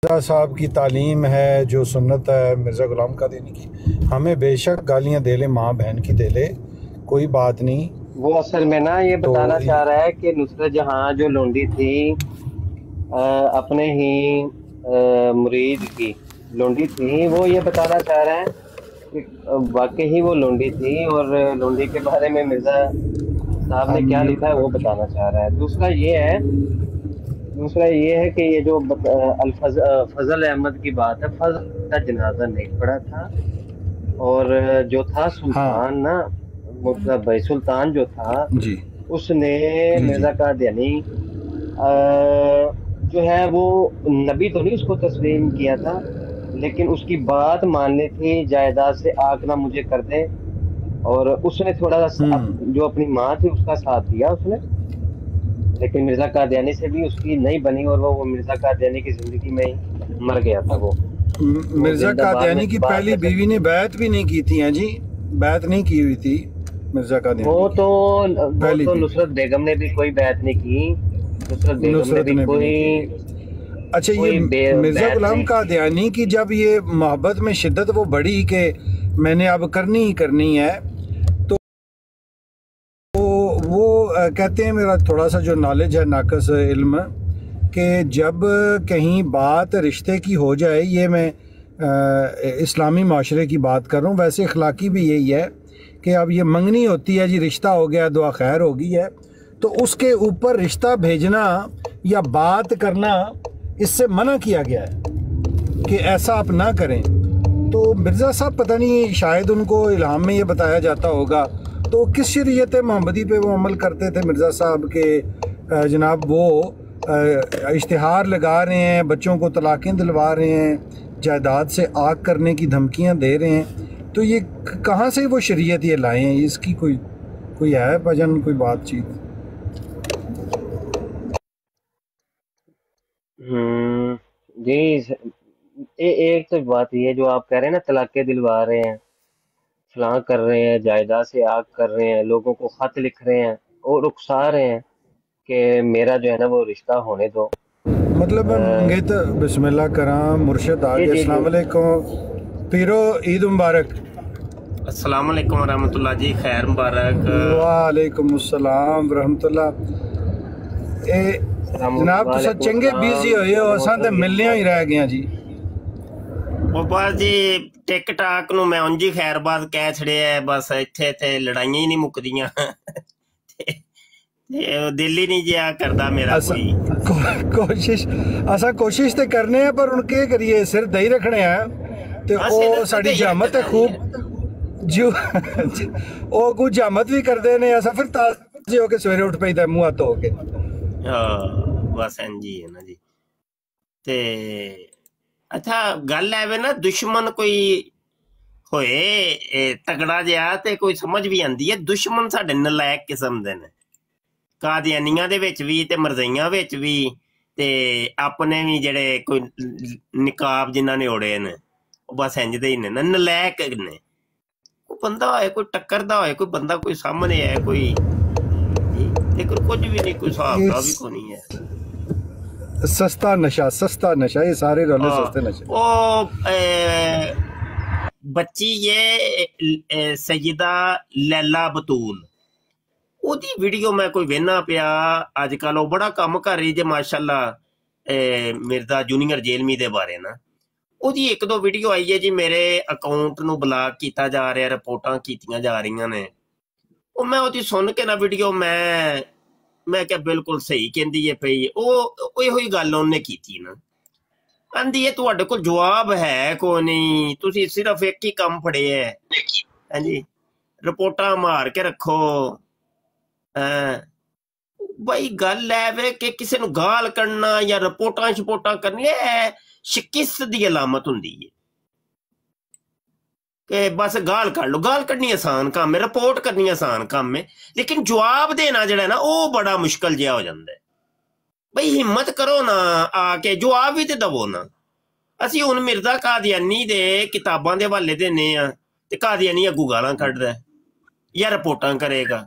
مرزا صاحب کی تعلیم ہے جو سنت ہے مرزا غلام قادیانی کی، ہمیں بے شک گالیاں دے لے، ماں بہن کی دے لے، کوئی بات نہیں۔ وہ اصل میں نا یہ بتانا چاہ رہا ہے کہ نصرت جہاں جو لونڈی تھی اپنے ہی مرید کی لونڈی تھی، وہ یہ بتانا چاہ رہا ہے کہ واقعی ہی وہ لونڈی تھی، اور لونڈی کے بارے میں مرزا صاحب نے کیا لکھا ہے وہ بتانا چاہ رہا ہے۔ دوسرا یہ ہے کہ یہ جو فضل احمد کی بات ہے، فضل کا جنازہ نہیں پڑا تھا، اور جو تھا سلطان نا، مطلب بھائی سلطان جو تھا جی اس نے جی مرزا قادیانی جو ہے وہ نبی تو نہیں اس کو تسلیم کیا تھا، لیکن اس کی بات ماننی تھی، جائیداد سے آگ نہ مجھے کر دے، اور اس نے تھوڑا سا جو اپنی ماں تھی اس کا ساتھ دیا اس نے، لیکن مرزا قادیانی سے بھی اس کی نہیں بنی، اور وہ مرزا قادیانی کی زندگی میں ہی مر گیا تھا۔ وہ مرزا قادیانی کی پہلی بیوی نے بیعت بھی نہیں کی تھی، ہیں جی، بیعت نہیں کی ہوئی تھی مرزا قادیانی وہ کی تو نصرت بیگم نے بھی کوئی بیعت نہیں کی، نصرت بیگم نے بھی کوئی اچھا یہ مرزا غلام قادیانی کی جب یہ محبت میں شدت وہ بڑھی کہ میں نے اب کرنی ہی کرنی ہے، تو وہ کہتے ہیں، میرا تھوڑا سا جو نالج ہے ناقص علم، کہ جب کہیں بات رشتے کی ہو جائے، یہ میں اسلامی معاشرے کی بات کر رہا ہوں، ویسے اخلاقی بھی یہی ہے کہ اب یہ منگنی ہوتی ہے جی، رشتہ ہو گیا، دعا خیر ہو گئی ہے، تو اس کے اوپر رشتہ بھیجنا یا بات کرنا اس سے منع کیا گیا ہے کہ ایسا آپ نہ کریں۔ تو مرزا صاحب پتہ نہیں، شاید ان کو الہام میں یہ بتایا جاتا ہوگا، تو کس شریعت محمدی پہ وہ عمل کرتے تھے مرزا صاحب کے جناب وہ اشتہار لگا رہے ہیں، بچوں کو طلاقیں دلوا رہے ہیں، جائیداد سے آگ کرنے کی دھمکیاں دے رہے ہیں، تو یہ کہاں سے وہ شریعت یہ لائے ہیں؟ اس کی کوئی ہے بجن کوئی بات چیت؟ جی ایک تو بات یہ جو آپ کہہ رہے ہیں نا، طلاقیں دلوا رہے ہیں، فلاں کر رہے ہیں، جائیداد سے آگ کر رہے ہیں، لوگوں کو خط لکھ رہے ہیں اور اکسا رہے ہیں کہ میرا جو ہے نا وہ رشتہ ہونے دو۔ مطلب منگیت بسم اللہ کرام مرشد آگے۔ السلام علیکم پیرو، عید مبارک۔ السلام علیکم ورحمۃ اللہ جی، خیر مبارک۔ وعلیکم السلام ورحمۃ اللہ۔ جناب تو سب چنگے بیزی ہوئے ہو، اساں تے ملنے ہی رہ گیا جی۔ بس جی ٹک ٹاک نو میں انجی خیر بات کہہ چھڑیا ہے، بس اتھے تے لڑائیاں ہی نہیں مکدیاں، دل ہی نہیں جیا کردا میرا کوئی۔ کوشش تے کرنے ہیں، پر ان کے کریے سر دہی رکھنے ہیں، تے او ساڑی جامت ہے خوب جو او کو جامت بھی کر دے نے، ایسا پھر تازے ہو کے سویرے اٹھ پہ ہی منہ ہاتھ ہو کے۔ بس انجی ہے نا جی۔ تے اچھا گل ہے نا، دشمن کوئی ہوئے تگڑا جہا تے کوئی سمجھ بھی آندی ہے، دشمن ساڈے نالائق قسم دے نے، قادیانیاں دے وچ بھی تے مرزائیاں وچ بھی، تے اپنے بھی جڑے کوئی نقاب جنہاں نے اوڑے نے بس انج دے ہی نے، نالائق نے۔ کوئی بندہ ہوئے، کوئی ٹکر دا ہوئے، کوئی بندہ کوئی سامنے ہے کوئی، لیکن کچھ بھی نہیں، کوئی حساب کا بھی کوئی نہیں ہے۔ سستا نشہ یہ سارے رولے سستے نشہ۔ او بچی یہ سیدہ لیلا بطول، او دی ویڈیو میں کوئی وینا پیا اج کل، وہ بڑا کام کر رہی جے ماشاءاللہ مرزا جونیئر جیلمی دے بارے نا۔ او دی ایک دو ویڈیو آئی ہے جی، میرے اکاؤنٹ نو بلاک کیتا جا رہا ہے، رپورٹاں کیتیاں جا رہی نے، او میں او دی سن کے نا ویڈیو میں کیا بالکل صحیح کہندی ہے پئی، او ہوئی گل انہیں کیتی نا، آندی ہے تواڈے کول جواب ہے کوئی نہیں، تسی صرف ایک ہی کام پھڑے ہے، ہاں جی، رپورٹاں مار کے رکھو۔ بھائی گل ہے وے کہ کسی نو گال کرنا یا رپورٹاں کرنی ہے شکست دی علامت ہوندی ہے، کہ بس گال کر لو، گال کرنی آسان کام ہے، رپورٹ کرنی آسان کام ہے، لیکن جواب دینا جڑا ہے نا وہ بڑا مشکل جہا ہو جاتا ہے۔ بھائی ہمت کرو نا، آ کے جواب بھی تے دو نا۔ اسی ہن مرزا قادیانی دے کتاباں دے حوالے دینے ہاں تے قادیانی اگوں گالاں کڈدا ہے یا رپورٹاں کرے گا۔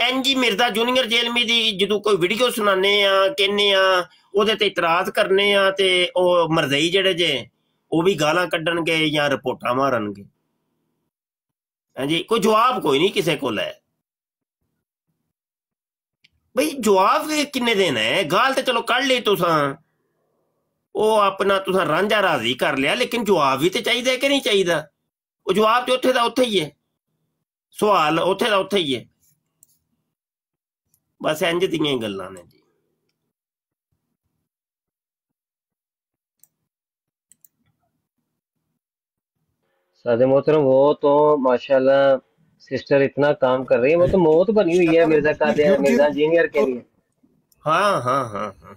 این جی مرزا جونیئر جیلمی دی جدوں کوئی ویڈیو سنانے ہاں کہنے ہاں ਉਹਦੇ ਤੇ ਇਤਰਾਜ਼ ਕਰਨੇ ਆ ਤੇ ਉਹ ਮਰਜ਼ਈ ਜਿਹੜੇ ਜੇ ਉਹ ਵੀ ਗਾਲਾਂ ਕੱਢਣਗੇ ਜਾਂ ਰਿਪੋਰਟਾਂ ਮਾਰਨਗੇ। ਹਾਂਜੀ, ਕੋਈ ਜਵਾਬ ਕੋਈ ਨਹੀਂ ਕਿਸੇ ਕੋਲ ਹੈ ਬਈ। ਜਵਾਬ ਕਿੰਨੇ ਦੇਣਾ ਹੈ? ਗਾਲ ਤੇ ਚਲੋ ਕੱਢ ਲਈ ਤੁਸਾਂ, ਉਹ ਆਪਣਾ ਤੁਸਾਂ ਰਾਂਝਾ ਰਾਜ਼ੀ ਕਰ ਲਿਆ, ਲੇਕਿਨ ਜਵਾਬ ਵੀ ਤੇ ਚਾਹੀਦਾ ਕਿ ਨਹੀਂ ਚਾਹੀਦਾ? ਉਹ ਜਵਾਬ ਤੇ ਉੱਥੇ ਦਾ ਉੱਥੇ ਹੀ ਹੈ, ਸਵਾਲ ਉੱਥੇ ਦਾ ਉੱਥੇ ਹੀ ਹੈ। ਬਸ ਇੰਝ ਦੀਆਂ ਹੀ ਗੱਲਾਂ ਨੇ ਜੀ। सादे मोहतरम, वो तो माशाल्लाह सिस्टर इतना काम कर रही है, वो तो मौत बनी हुई है मिर्जा कादिर मिर्जा इंजीनियर के लिए। हाँ हाँ हाँ हाँ,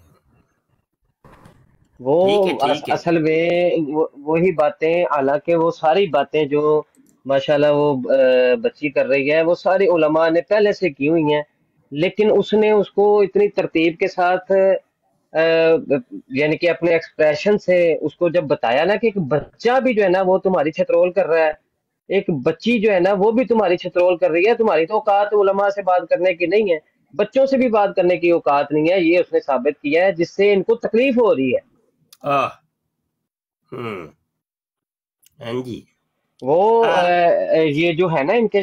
वो ठीक है। असल में वही बातें, हालांकि वो सारी बातें जो माशाल्लाह वो बच्ची कर रही है वो सारी उलमा ने पहले से की हुई हैं, लेकिन उसने उसको इतनी तरतीब के साथ यानी कि अपने एक्सप्रेशन से उसको जब बताया ना कि एक बच्चा भी जो है ना वो तुम्हारी छतरोल कर रहा है, एक बच्ची जो है ना वो भी तुम्हारी छतरोल कर रही है, तुम्हारी तो औकात उलमा से बात करने की नहीं है, बच्चों से भी बात करने की औकात नहीं है, ये उसने साबित किया है, जिससे इनको तकलीफ हो रही है। हाँ जी। वो ये जो है ना इनके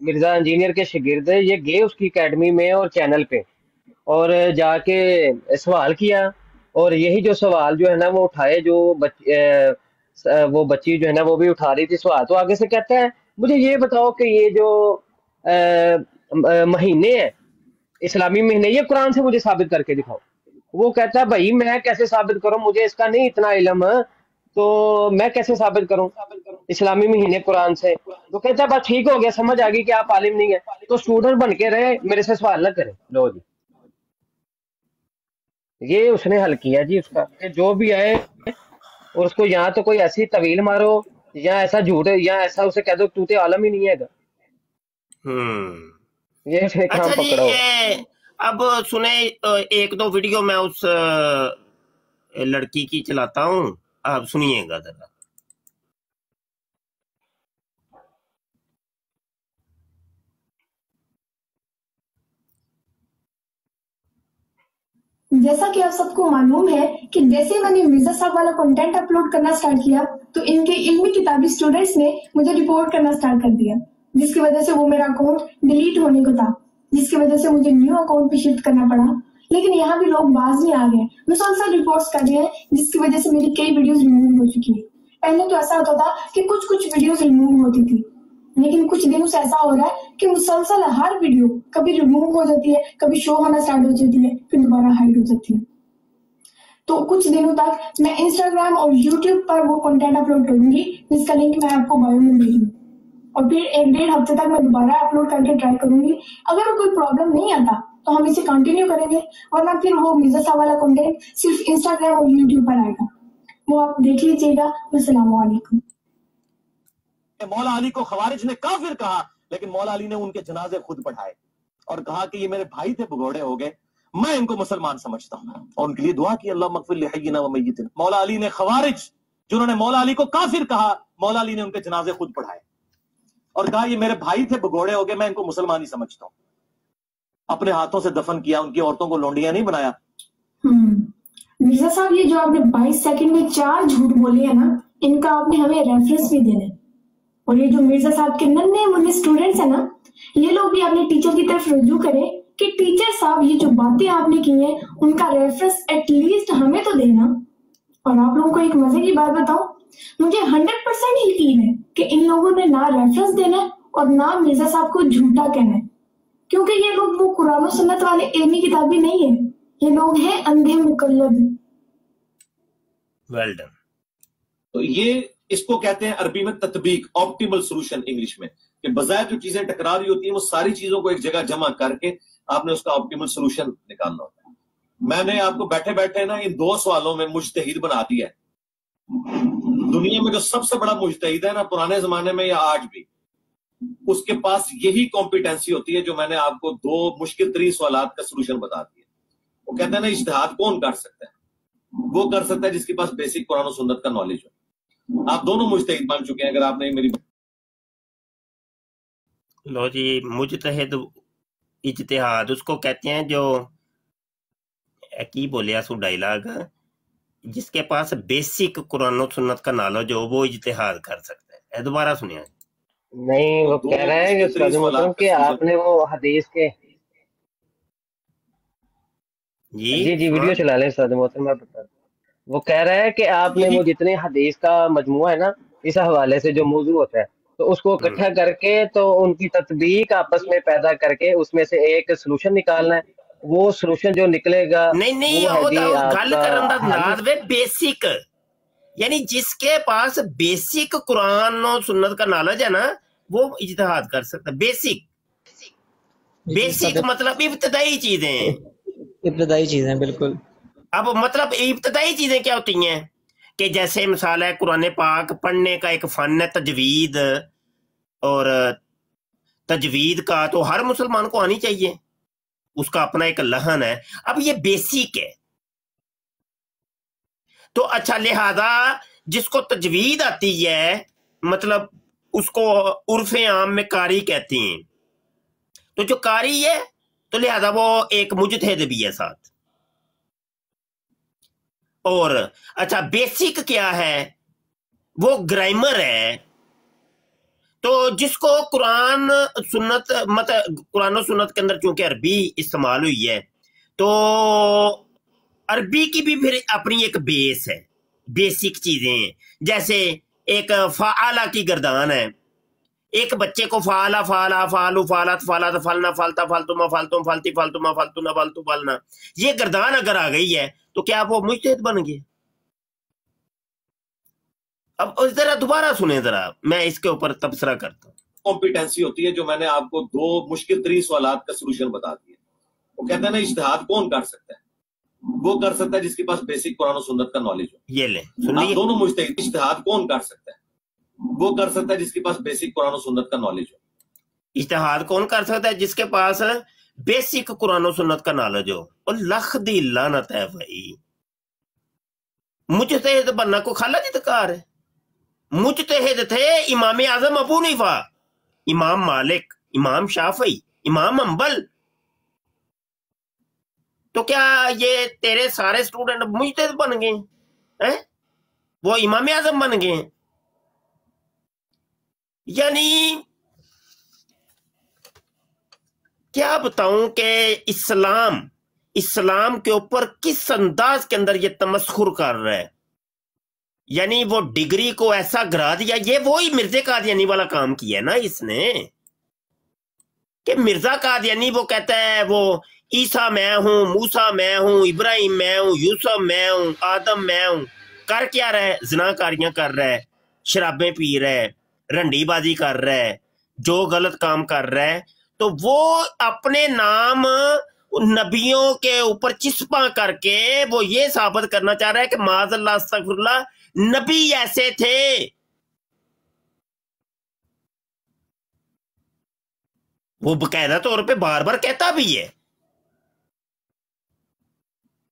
मिर्जा इंजीनियर के शागिर्द, ये गए उसकी एकेडमी में और चैनल पे और जाके सवाल किया, और यही जो सवाल जो है ना वो उठाए, जो वो बच्ची जो है ना वो भी उठा रही थी सवाल, तो आगे से कहता है मुझे ये बताओ कि ये जो महीने हैं इस्लामी महीने, ये कुरान से मुझे साबित करके दिखाओ। वो कहता है भाई मैं कैसे साबित करूं, मुझे इसका नहीं इतना इल्म, तो मैं कैसे साबित करूं इस्लामी महीने कुरान से? तो कहता है बस ठीक हो गया, समझ आ गई कि आप आलिम नहीं है, तो स्टूडेंट बन के रहे, मेरे से सवाल न करें। लो जी, ये उसने हल किया जी उसका, कि जो भी आए और उसको यहाँ तो कोई ऐसी तवील मारो या ऐसा झूठ या ऐसा उसे कह दो तू तो आलम ही नहीं है। ये उसने काम अच्छा पकड़ा हुआ। जी, अब सुने एक दो वीडियो मैं उस लड़की की चलाता हूँ, आप सुनिएगा जरा। जैसा कि आप सबको मालूम है कि जैसे मैंने मिर्जा साहब वाला कंटेंट अपलोड करना स्टार्ट किया तो इनके इल्मी किताबी स्टूडेंट्स ने मुझे रिपोर्ट करना स्टार्ट कर दिया, जिसकी वजह से वो मेरा अकाउंट डिलीट होने को था, जिसकी वजह से मुझे न्यू अकाउंट पे शिफ्ट करना पड़ा। लेकिन यहाँ भी लोग बाज नहीं आ रहे हैं, मुसलसल रिपोर्ट्स कर रहे हैं, जिसकी वजह से मेरी कई वीडियोस रिमूव हो चुकी है। पहले तो ऐसा होता था कि कुछ वीडियोस रिमूव होती थी, लेकिन कुछ दिनों से ऐसा हो रहा है कि मुसलसल हर वीडियो कभी रिमूव हो जाती है, कभी शो होना स्टार्ट हो जाती है, फिर दोबारा हाइड हो जाती है। तो कुछ दिनों तक मैं इंस्टाग्राम और यूट्यूब पर वो कंटेंट अपलोड करूंगी, जिसका लिंक मैं आपको बायो में दे दूंगी, और फिर 1-1.5 हफ्ते तक मैं दोबारा अपलोड करके ट्राई करूंगी। अगर कोई प्रॉब्लम नहीं आता तो हम इसे कंटिन्यू करेंगे, वरना फिर वो मिर्जा साहब वाला कंटेंट सिर्फ इंस्टाग्राम और यूट्यूब पर आएगा, वो आप देख लीजिएगा। अस्सलाम वालेकुम। मौला अली को खवारिज ने काफिर कहा, लेकिन मौला अली ने उनके जनाजे खुद पढ़ाए और कहा कि ये मेरे भाई थे, भगोड़े हो गए, मैं इनको मुसलमान समझता हूं, और उनके लिए दुआ की अल्लाह मगफिर लिहय्यिना व मय्यितिना। मौला अली ने खवारिज जिन्होंने मौला अली को काफिर कहा, मौला अली ने उनके जनाजे खुद पढ़ाए और कहा ये मेरे भाई थे, भगोड़े हो गए, मैं इनको मुसलमान ही समझता हूं। अपने हाथों से दफन किया, उनकी औरतों को लोंडियां नहीं बनाया। मिर्जा साहब, ये जो आपने 22 सेकंड में 4 झूठ बोले हैं ना, इनका आपने हमें रेफरेंस भी देना है। और ये जो मिर्जा साहब के नन्हे मुन्ने स्टूडेंट्स हैं ना, ये लोग भी अपने टीचर की तरफ रुजू करें कि टीचर साहब ये जो बातें आपने की हैं उनका रेफरेंस एटलीस्ट हमें तो देना। और आप लोगों को एक मजे की बात बताऊं, मुझे 100% यकीन है कि इन लोगों ने ना रेफरेंस देना है और ना मिर्जा साहब को झूठा कहना है, क्योंकि ये लोग वो कुरान और सुन्नत वाले इल्मी किताबी नहीं है, ये लोग हैं अंधे मुकल्लद। Well done. तो ये इसको कहते हैं अरबी में तत्बीक, ऑप्टिमल सोल्यूशन इंग्लिश में, कि बजाय जो चीजें टकरा रही होती हैं वो सारी चीजों को एक जगह जमा करके आपने उसका ऑप्टिमल सोल्यूशन निकालना होता है। मैंने आपको बैठे बैठे ना इन 2 सवालों में मुजतहिद बना दिया है। दुनिया में जो सबसे बड़ा मुजतहिद है ना, पुराने जमाने में या आज भी, उसके पास यही कॉम्पिटेंसी होती है जो मैंने आपको 2 मुश्किल तरीन सवालात का सोल्यूशन बता दिया। वो कहते हैं ना इज्तिहाद कौन कर सकता है? वो कर सकता है जिसके पास बेसिक कुरान और सुन्नत का नॉलेज हो। आप दोनों मुजतहिद बन चुके हैं। अगर आपने मेरी लो जी, मुजतहिद इज्तिहाद उसको कहते हैं जो की बोलिया सो डायलॉग, जिसके पास बेसिक कुरान और सुन्नत का नॉलेज हो वो इज्तिहाद कर सकता है। दोबारा सुनिए। नहीं, वो कह रहे हैं कि उस्ताद मोहतरम कि आपने वो हदीस के जी वीडियो चला लें उस्ताद मोहतरम, मैं बता। वो कह रहे हैं कि आपने वो जितने हदीस का मजमुआ है ना इस हवाले से जो मौजू होता है, तो उसको इकट्ठा करके तो उनकी तत्बीक आपस में पैदा करके उसमें से एक सोल्यूशन निकालना है। वो सोल्यूशन जो निकलेगा नहीं वो है जी गल करन दा आपका अंदाज वे बेसिक, यानी जिसके पास बेसिक कुरान और सुन्नत का नॉलेज है ना वो इज्तिहाद कर सकता है। बेसिक मतलब इब्तदाई चीजें, इब्तदाई चीजें बिल्कुल। अब मतलब इब्तदाई चीजें क्या होती हैं कि जैसे मिसाल है कुरान पाक पढ़ने का एक फन है तजवीद, और तजवीद का तो हर मुसलमान को आनी चाहिए, उसका अपना एक लहन है। अब ये बेसिक है तो अच्छा, लिहाजा जिसको तजवीद आती है मतलब उसको उर्फे आम में कारी कहते हैं, तो जो कारी है तो लिहाजा वो एक मुजतहिद भी है साथ। और अच्छा बेसिक क्या है, वो ग्रामर है। तो जिसको कुरान सुन्नत मतलब कुरान और सुन्नत के अंदर चूंकि अरबी इस्तेमाल हुई है तो अरबी की भी फिर अपनी एक बेस है, बेसिक चीजें हैं। जैसे एक फाला की गर्दान है, एक बच्चे को फाला फाला फालू फालत फालत फलना फालता फालतुमा फालतुम फालती फालतुमा फालतूना फालतू फालना, ये गर्दान अगर आ गई है तो क्या वो मुजतहिद बन गए? अब जरा दोबारा सुने, जरा मैं इसके ऊपर तबसरा करता हूँ। कॉम्पिटेंसी होती है जो मैंने आपको 2 मुश्किल तरीन सवालात का सलूशन बता दिया। वो कहता है ना इज्तिहाद कौन कर सकता है, वो कर सकता है जिसके पास बेसिक कुरान और सुन्नत का नॉलेज हो। ये ले सुन लीजिए, दोनों मुजतहिद। इज्तिहाद कौन कर सकता है, वो कर सकता है जिसके पास बेसिक कुरान और सुन्नत का नॉलेज हो। इज्तिहाद कौन कर सकता है? जिसके पास बेसिक कुरान और सुन्नत का नॉलेज हो। और लख दी लानत है भाई, मुजतहिद बनना को खाला जितकार है। मुजतहिद थे इमाम आजम अबू हनीफा, इमाम मालिक, इमाम शाफी, इमाम अंबल। तो क्या ये तेरे सारे स्टूडेंट मुजतहिद बन गए हैं? वो इमाम आजम बन गए हैं? यानी क्या बताऊं कि इस्लाम के ऊपर किस अंदाज के अंदर ये तमस्खुर कर रहा है। यानी वो डिग्री को ऐसा गिरा दिया, ये वही मिर्जा कादियानी वाला काम किया है ना इसने, कि मिर्जा कादियानी वो कहता है वो ईसा मैं हूं, मूसा मैं हूं, इब्राहिम मैं हूं, यूसुफ मैं हूं, आदम मैं हूं। कर क्या रहा है? ज़िनाकारियां कर रहा है, शराबें पी रहा है, रंडीबाजी कर रहा है, जो गलत काम कर रहा है। तो वो अपने नाम नबियों के ऊपर चिस्पा करके वो ये साबित करना चाह रहा है कि माज़अल्लाह अस्तगफिरुल्लाह नबी ऐसे थे। वो बकायदा तौर पे बार बार कहता भी है,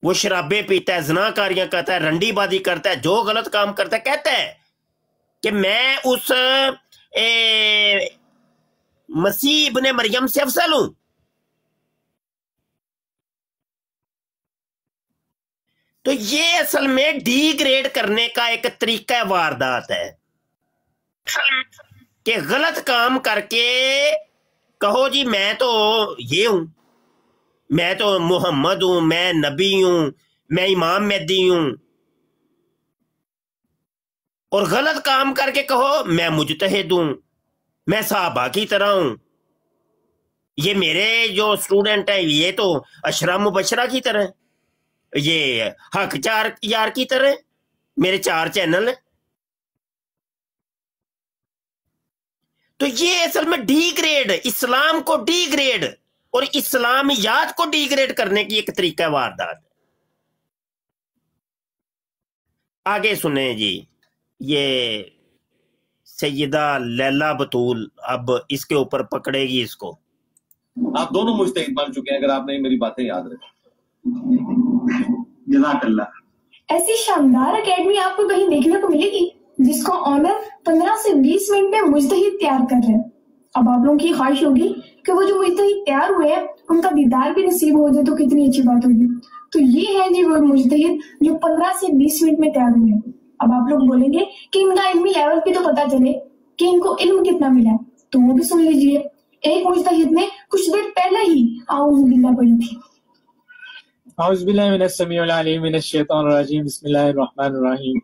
वो शराबें पीता है, ज़िनाकारियां करता है, रंडीबाजी करता है, जो गलत काम करता है, कहता है कि मैं उस मसीह इब्ने मरियम से अफजल हूं। तो ये असल में डिग्रेड करने का एक तरीका वारदात है कि गलत काम करके कहो जी मैं तो ये हूं, मैं तो मोहम्मद हूं, मैं नबी हूं, मैं इमाम मेहदी हूं। और गलत काम करके कहो मैं मुजतहिद हूं, मैं सहाबा की तरह हूं। ये मेरे जो स्टूडेंट है ये तो अशरा मुबशरा की तरह, ये हक चार यार की तरह, मेरे 4 चैनल है। तो ये असल में डिग्रेड, इस्लाम को डिग्रेड और इस्लामियात को डिग्रेड करने की एक तरीका वारदात। आगे सुने जी, ये सैयदा लैला बतूल अब इसके ऊपर पकड़ेगी इसको। आप दोनों मुजतहिद बन चुके हैं अगर आपने मेरी बातें याद रखी। जज़ाकल्लाह। ऐसी शानदार एकेडमी आपको कहीं देखने को मिलेगी जिसका ऑनर 15 से 20 मिनट में मुजतहिद तैयार कर रहे हैं। अब आप लोगों की ख्वाहिश होगी कि वो जो मुजतहिद तैयार हुए हैं उनका दीदार भी नसीब हो जाए तो कितनी अच्छी बात होगी। तो ये है जी वो मुजतहिद जो 15 से 20 मिनट में तैयार हुए। अब आप लोग बोलेंगे कि इनका इल्मी लेवल भी तो पता चले कि इनको इल्म कितना मिला है, तो वो भी सुन लीजिए। एक मुजतहिद ने कुछ देर पहले ही आऊज़ बिल्लाह पढ़ी थी। आऊज़ बिल्लाहि मिनश समीउल अलीम मिनश शैतानिर रजीम बिस्मिल्लाहिर रहमानिर रहीम।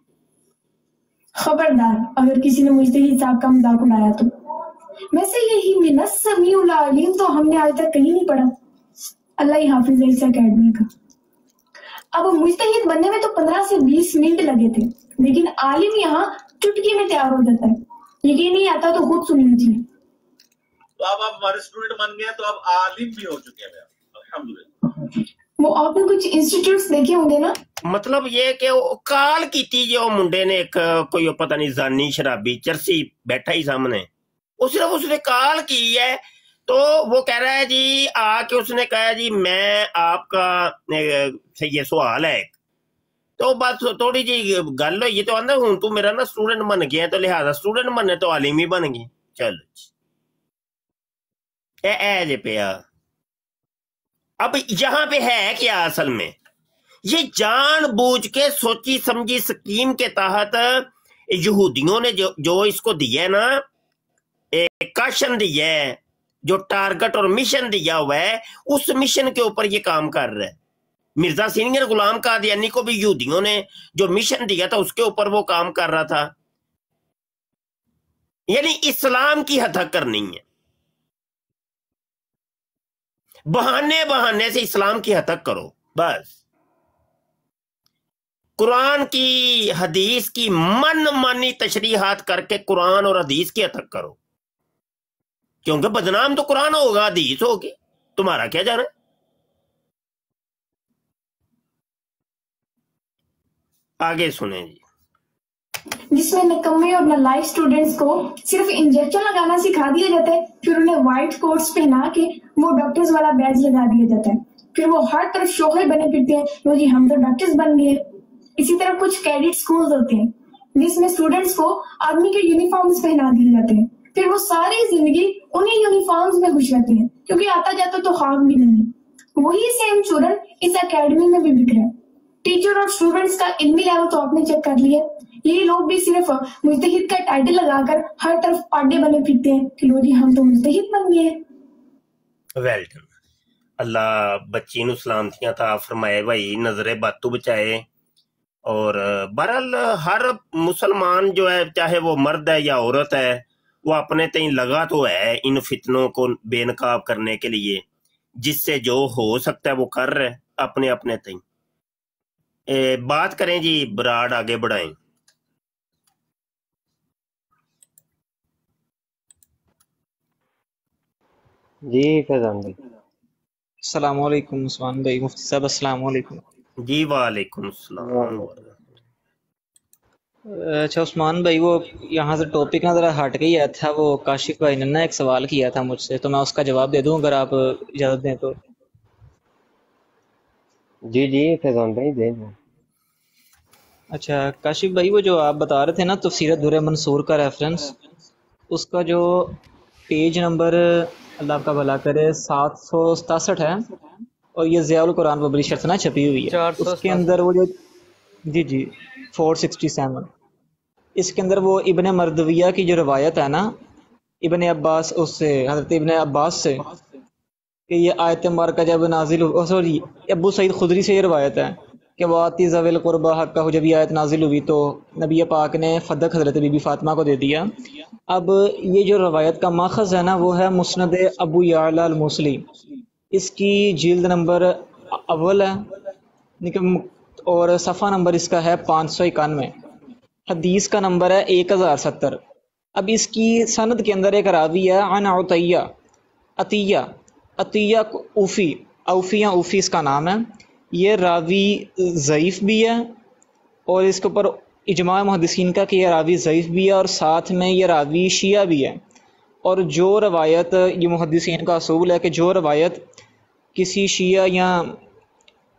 खबरदार अगर किसी ने मुजतहिद साहब का मजाक उड़ाया तो। वैसे यही मिनश समीउल अलीम तो हमने आज तक कहीं नहीं पढ़ा। अल्लाह ही हाफिज है इस अकेडमी का। अब मुजतहिद बनने में तो 15 से 20 मिनट लगे थे, लेकिन आलिम यहाँ चुटकी में तैयार हो जाता है। यकीन नहीं आता तो खुद सुन लीजिए। तो अब आप हमारे स्टूडेंट बन गए, तो अब आलिम भी हो चुके हैं अल्हम्दुलिल्लाह। वो आपने कुछ इंस्टीट्यूट्स देखे होंगे ना। मतलब ये कि काल की जो मुंडे ने एक कोई पता नहीं जानी शराबी चरसी बैठा ही सामने, वो सिर्फ उसने काल की है, तो वो कह रहा है जी आके उसने कहा जी मैं आपका ये सवाल है, तो बस थोड़ी जी गल हुई तो आंदा हूं तू मेरा ना स्टूडेंट बन गया, तो लिहाजा स्टूडेंट बनने तो आलिम ही बन गई। चलो जे पिया। अब यहाँ पे है क्या असल में, ये जानबूझ के सोची समझी स्कीम के तहत यहूदियों ने जो इसको दिया है ना, एक काशन दिया है, जो टारगेट और मिशन दिया हुआ है, उस मिशन के ऊपर ये काम कर रहा है। मिर्जा सीनियर गुलाम कादियानी को भी यहूदियों ने जो मिशन दिया था उसके ऊपर वो काम कर रहा था, यानी इस्लाम की हत्या करनी है, बहाने बहाने से इस्लाम की हत्या करो बस। कुरान की हदीस की मन मानी तशरीहात करके कुरान और हदीस की हत्या करो, क्योंकि बदनाम तो कुरान होगा, हदीस होगी, तुम्हारा क्या जाना। आगे सुने जी। जिसमें निकम्मे और नालायक स्टूडेंट्स को सिर्फ इंजेक्शन लगाना सिखा दिया जाता है, फिर उन्हें व्हाइट कोट्स पहना के वो डॉक्टर्स वाला बैज लगा दिया जाता है, फिर वो हर तरफ शोहर बने फिरते हैं, लो जी हम तो डॉक्टर्स बन गए। इसी तरह कुछ कैडेट स्कूल्स होते हैं जिसमें स्टूडेंट्स को आर्मी के यूनिफॉर्म्स पहना दिए जाते हैं, फिर वो सारी जिंदगी उन्हीं यूनिफॉर्म्स में खुश रहते हैं, क्योंकि आता जाता तो खाक भी नहीं है। वही सेम स्टूडेंट इस अकेडमी में भी बिक रहा है। टीचर और स्टूडेंट्स का इल्मी लेवल तो आपने चेक कर लिया, ये लोग भी सिर्फ मुजतहिद का टाइटल लगाकर हर तरफ पाडे बने फिरते हैं कि लो जी हम तो मुजतहिद बन गए। Well done. अल्लाह बच्ची नु सलामतियां ता फरमाए भाई, नजरे बातू बचाए। और बहरहाल हर मुसलमान जो है, चाहे वो मर्द है या औरत है, वो अपने तई लगा तो है इन फितनों को बेनकाब करने के लिए, जिससे जो हो सकता है वो कर रहे अपने अपने तई। बात करें जी, बराड़ आगे बढ़ाएं। जी फैजान भाई। अस्सलाम वालेकुम उस्मान भाई, मुफ्ती साहब अस्सलाम वालेकुम। जी वालेकुम सलाम। अच्छा उस्मान भाई, वो यहाँ से टॉपिक ना ज़रा हट गई है था, वो काशिफ भाई ने ना एक सवाल किया था मुझसे, तो मैं उसका जवाब दे दूँ अगर आप इजाज़त दें तो। जी जी फैजान भाई दे दो। अच्छा काशिफ भाई, वो जो आप बता रहे थे ना तफसीर दुर्र मंसूर का रेफरेंस, उसका जो पेज नंबर अल्लाह का भला करे 767 है, और ये ज़ियाउल कुरान पब्लिशर से ना छपी हुई है, उसके अंदर वो जो जी 467, इसके अंदर वो इब्ने मर्दविया की जो रवायत है ना, इब्ने अब्बास, उससे हज़रत इब्ने अब्बास से, कि ये आयत मुबारका जब नाजिल, सॉरी अबू सईद खुदरी से ये रवायत है कि वाती ज़विल कुर्बा हक़्क़ा, जब ये आयत नाजिल हुई तो नबी पाक ने फ़दक हज़रत बीबी फ़ातिमा को दे दिया। अब ये जो रवायत का माखज़ है ना, वो है मुस्नद अबू याला अल-मुसली, इसकी जिल्द नंबर अव्वल है और सफ़ा नंबर इसका है 591, हदीस का नंबर है 1070। अब इसकी सनद के अंदर एक रावी है अन अतिया ऊफ़ी इसका नाम है। ये रावी ज़ईफ़ भी है, और इसके ऊपर इजमा मुहद्दिसीन का कि ये रावी ज़ईफ़ भी है, और साथ में ये रावी शिया भी है। और जो रवायत, ये मुहद्दिसीन का असूल है कि जो रवायत किसी शिया या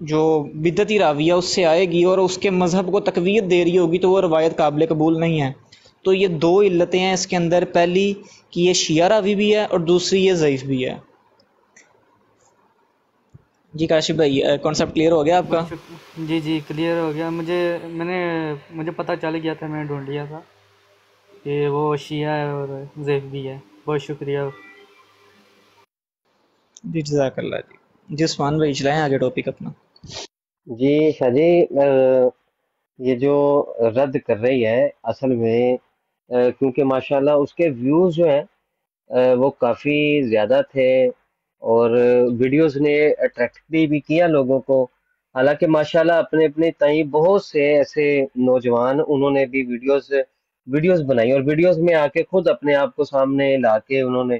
जो बिदती रावी है उससे आएगी और उसके मज़हब को तक़वियत दे रही होगी, तो वो रवायत काबिल कबूल नहीं है। तो ये दो इल्लतें हैं इसके अंदर, पहली कि ये शिया रावी भी है और दूसरी ये ज़ईफ़ भी है। جی کاشف بھائی کانسیپٹ کلیئر ہو گیا آپ کا؟ جی جی کلیئر ہو گیا. مجھے پتہ چل گیا تھا, میں نے ڈھونڈ لیا تھا کہ وہ شیعہ ہے اور زیف بھی ہے. بہت شکریہ. جی جزاک اللہ. جی عثمان بھائی چلائیں آگے ٹاپک اپنا. جی شاہ جی یہ جو رد کر رہی ہے اصل میں کیونکہ ماشاءاللہ اس کے ویوز جو ہیں وہ کافی زیادہ تھے اور ویڈیوز نے اٹریکٹ بھی کیا لوگوں کو. حالانکہ ماشاءاللہ اپنے اپنے تئیں بہت سے ایسے نوجوان انہوں نے بھی ویڈیوز بنائی اور ویڈیوز میں آ کے خود اپنے آپ کو سامنے لا کے انہوں نے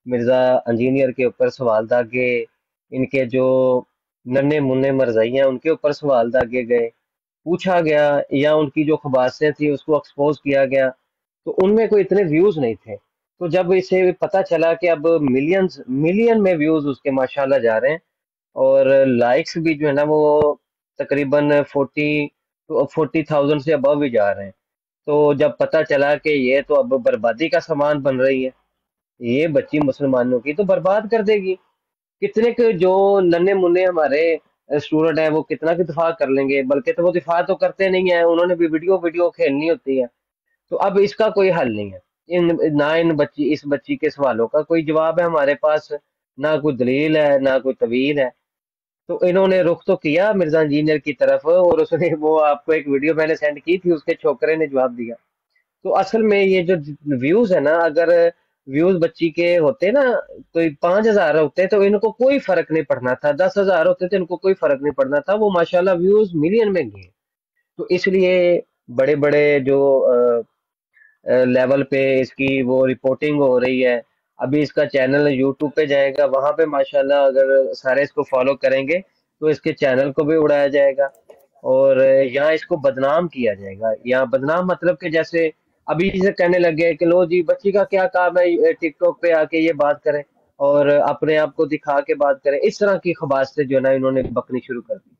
مرزا انجینئر کے اوپر سوال داغے, ان کے جو ننے منے مرزائی ہیں ان کے اوپر سوال داغے گئے, پوچھا گیا یا ان کی جو خباثیں تھی اس کو ایکسپوز کیا گیا. تو ان میں کوئی اتنے ویوز نہیں تھے. تو جب اسے پتا چلا کہ اب ملین میں ویوز اس کے ماشاءاللہ جا رہے ہیں اور لائکس بھی جو ہے نا وہ تقریباً 40,000 سے ابو بھی جا رہے ہیں, تو جب پتا چلا کہ یہ تو اب بربادی کا سامان بن رہی ہے, یہ بچی مسلمانوں کی تو برباد کر دے گی. کتنے کے جو ننے منے ہمارے اسٹوڈنٹ ہیں وہ کتنا کی دفاع کر لیں گے, بلکہ تو وہ دفاع تو کرتے نہیں ہیں, انہوں نے بھی ویڈیو کھیلنی ہوتی ہے. تو اب اس کا کوئی حل نہیں ہے. اس بچی کے سوالوں کا کوئی جواب ہے ہمارے پاس, نہ کوئی دلیل ہے نہ کوئی طویل ہے. تو انہوں نے رخ تو کیا مرزا انجینئر کی طرف, اور اس نے وہ آپ کو ایک ویڈیو میں نے سینڈ کی تھی, اس کے چھوکرے نے جواب دیا. تو اصل میں یہ جو ویوز ہے نا, اگر ویوز بچی کے ہوتے نا تو 5,000 ہوتے تو ان کو کوئی فرق نہیں پڑنا تھا, 10,000 ہوتے تو ان کو کوئی فرق نہیں پڑنا تھا. وہ ماشاءاللہ ویوز ملین میں گئے. تو اس لیے بڑے بڑے جو لیول پہ اس کی وہ رپورٹنگ ہو رہی ہے. ابھی اس کا چینل یوٹیوب پہ جائے گا, وہاں پہ ماشاءاللہ اگر سارے اس کو فالو کریں گے تو اس کے چینل کو بھی اڑایا جائے گا اور یہاں اس کو بدنام کیا جائے گا. یہاں بدنام مطلب کہ جیسے ابھی سے کہنے لگے کہ لو جی بچی کا کیا کام ہے ٹک ٹاک پہ آ کے یہ بات کریں اور اپنے آپ کو دکھا کے بات کریں. اس طرح کی خباثتیں جو ہے نا انہوں نے بکنی شروع کر دی.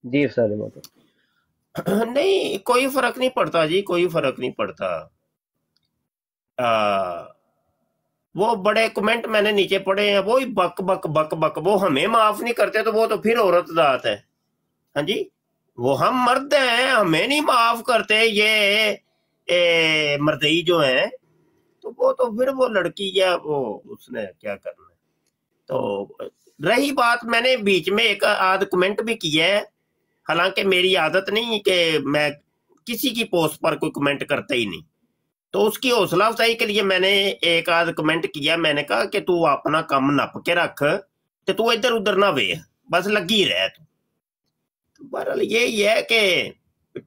جی افسر محترم. نہیں کوئی فرق نہیں پڑتا جی, کوئی فرق نہیں پڑتا. وہ بڑے کمنٹ میں نے نیچے پڑھے ہیں, وہی بک بک بک بک, وہ ہمیں معاف نہیں کرتے تو وہ تو پھر عورت ذات ہے. ہاں جی, وہ ہم مرد ہیں, ہمیں نہیں معاف کرتے یہ مردئی جو ہیں, تو وہ تو پھر وہ لڑکی ہے, وہ اس نے کیا کرنا ہے. تو رہی بات, میں نے بیچ میں ایک آدھ کمنٹ بھی کیا ہے, حالانکہ میری عادت نہیں کہ میں کسی کی پوسٹ پر کوئی کمنٹ کرتا ہی نہیں. تو اس کی حوصلہ افزائی کے لیے میں نے ایک آدھ کمنٹ کیا. میں نے کہا کہ تو اپنا کام نپ کے رکھ, تو ادھر ادھر نہ وے, بس لگی رہ. تو بہرحال یہی ہے کہ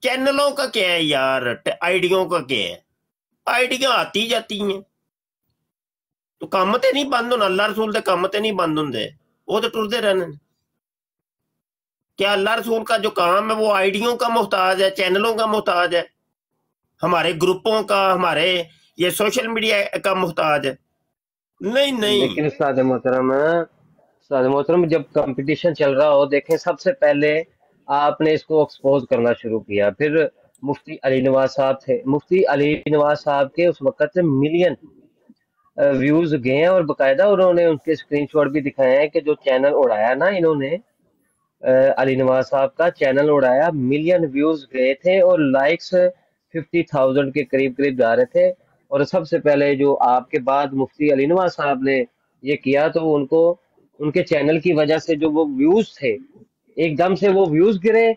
چینلوں کا کیا ہے یار, آئیڈیوں کا کیا ہے, آئیڈیاں آتی جاتی ہیں. تو کام تے نہیں بند ہونا, اللہ رسول دے کام تے نہیں بند ہوندے, وہ تو ٹرتے رہنے. کیا اللہ رسول کا جو کام ہے وہ آئیڈیوں کا محتاج ہے, چینلوں کا محتاج ہے, ہمارے گروپوں کا, ہمارے یہ سوشل میڈیا کا محتاج ہے؟ نہیں نہیں. لیکن استاد محترم جب کمپٹیشن چل رہا ہو, دیکھیں سب سے پہلے آپ نے اس کو ایکسپوز کرنا شروع کیا. پھر مفتی علی نواز صاحب تھے, مفتی علی نواز صاحب کے اس وقت ملین ویوز گئے ہیں اور باقاعدہ انہوں نے ان کے اسکرین شاٹ بھی دکھائے ہیں کہ جو چینل اڑایا نا انہوں نے, علی نواز صاحب کا چینل اڑایا, ملین ویوز گئے تھے اور لائکس 50,000 کے قریب جا رہے تھے. اور سب سے پہلے جو آپ کے بعد مفتی علی نواز صاحب نے یہ کیا تو ان کو ان کے چینل کی وجہ سے جو وہ ویوز تھے ایک دم سے وہ ویوز گرے,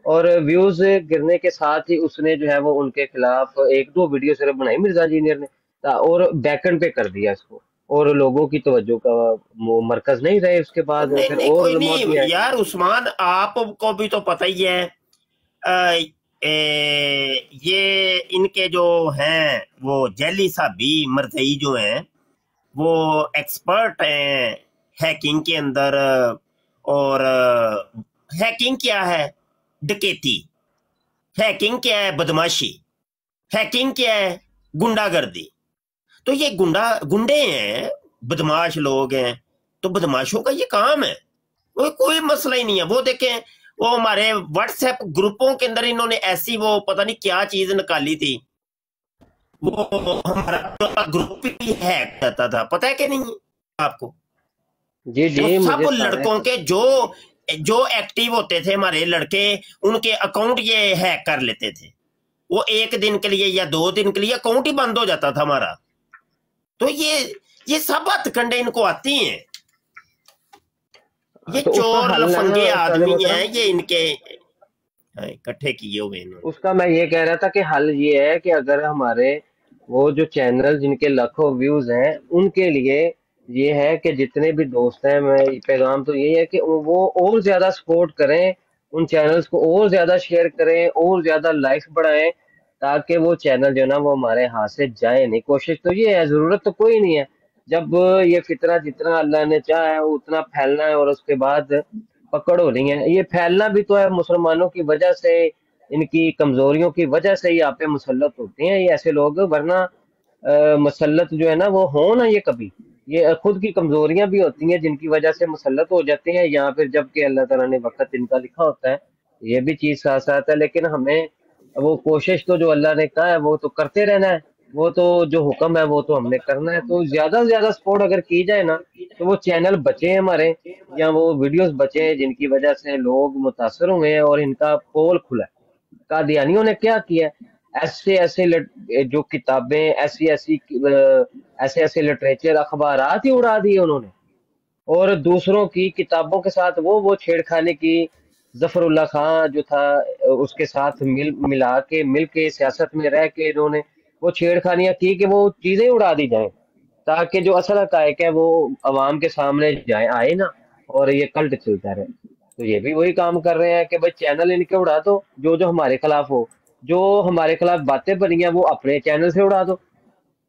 اور ویوز گرنے کے ساتھ ہی اس نے جو ہے وہ ان کے خلاف ایک دو ویڈیو صرف بنائی مرزا انجینئر نے, اور بیکنڈ پہ کر دیا اس کو, اور لوگوں کی توجہ کا مرکز نہیں رہے. اس کے بعد پھر نہیں اور کوئی نہیں یار عثمان, آپ کو بھی تو پتہ ہی ہے یہ ان کے جو ہیں وہ جیلی صاحبی مرزئی جو ہیں وہ ایکسپرٹ ہیں ہیکنگ کے اندر. اور ہیکنگ کیا ہے؟ ڈکیتی. ہیکنگ کیا ہے؟ بدماشی. ہیکنگ کیا ہے؟ گنڈا گردی. تو یہ گنڈے ہیں, بدماش لوگ ہیں, تو بدماشوں کا یہ کام ہے, وہ کوئی مسئلہ ہی نہیں ہے. وہ دیکھیں وہ ہمارے واٹس ایپ گروپوں کے اندر انہوں نے ایسی وہ پتہ نہیں کیا چیز نکالی تھی, وہ ہمارا گروپ بھی ہیک کرتا تھا, پتہ ہے کہ نہیں آپ کو؟ جی وہ جی سب مجھے لڑکوں کے جو ایکٹیو ہوتے تھے ہمارے لڑکے، ان کے اکاؤنٹ یہ ہیک کر لیتے تھے، وہ 1 دن کے لیے یا 2 دن کے لیے اکاؤنٹ ہی بند ہو جاتا تھا ہمارا. تو یہ سب ہتھ کنڈے ان کو آتی ہیں، یہ تو اس کا چور حل ہے نا لفنگے استاد آدمی محترم، ہیں، یہ ان کے اکٹھے کیے ہوئے انہوں نے. اس کا میں یہ کہہ رہا تھا کہ حل یہ ہے کہ اگر ہمارے وہ جو چینل جن کے لاکھوں ویوز ہیں ان کے لیے یہ ہے کہ جتنے بھی دوست ہیں، میں پیغام تو یہی ہے کہ وہ اور زیادہ سپورٹ کریں، ان چینلز کو اور زیادہ شیئر کریں، اور زیادہ لائکس بڑھائیں، تاکہ وہ چینل جو ہے نا وہ ہمارے ہاتھ سے جائے نہیں. کوشش تو یہ ہے، ضرورت تو کوئی نہیں ہے. جب یہ فطرہ جتنا اللہ نے چاہا ہے اتنا پھیلنا ہے، اور اس کے بعد پکڑ ہو رہی ہے. یہ پھیلنا بھی تو ہے مسلمانوں کی وجہ سے، ان کی کمزوریوں کی وجہ سے یہ آپ پہ مسلط ہوتے ہیں یہ ایسے لوگ، ورنہ مسلط جو ہے نا وہ ہوں نا، یہ کبھی یہ خود کی کمزوریاں بھی ہوتی ہیں جن کی وجہ سے مسلط ہو جاتے ہیں، یا پھر جب کہ اللہ تعالیٰ نے وقت ان کا لکھا ہوتا ہے. یہ بھی چیز ساتھ ساتھ ہے، لیکن ہمیں وہ کوشش تو جو اللہ نے کہا ہے وہ تو کرتے رہنا ہے، وہ تو جو حکم ہے وہ تو ہم نے کرنا ہے. تو زیادہ سے زیادہ سپورٹ اگر کی جائے نا تو وہ چینل بچے ہمارے، یا وہ ویڈیوز بچے ہیں جن کی وجہ سے لوگ متاثر ہوئے ہیں اور ان کا پول کھلا ہے. قادیانیوں نے کیا کیا ہے؟ جو کتابیں ایسے لٹریچر اخبارات ہی اڑا دیے انہوں نے، اور دوسروں کی کتابوں کے ساتھ وہ چھیڑخانی کی. ظفر اللہ خان جو تھا اس کے ساتھ مل کے سیاست میں رہ کے انہوں نے وہ چھیڑخانیاں کی کہ وہ چیزیں اڑا دی جائیں، تاکہ جو اصل حقائق ہے وہ عوام کے سامنے آئے نا، اور یہ کلٹ چلتا رہے. تو یہ بھی وہی کام کر رہے ہیں کہ بھائی چینل ان کے اڑا دو، جو ہمارے خلاف ہو، جو ہمارے خلاف باتیں بنی ہیں وہ اپنے چینل سے اڑا دو.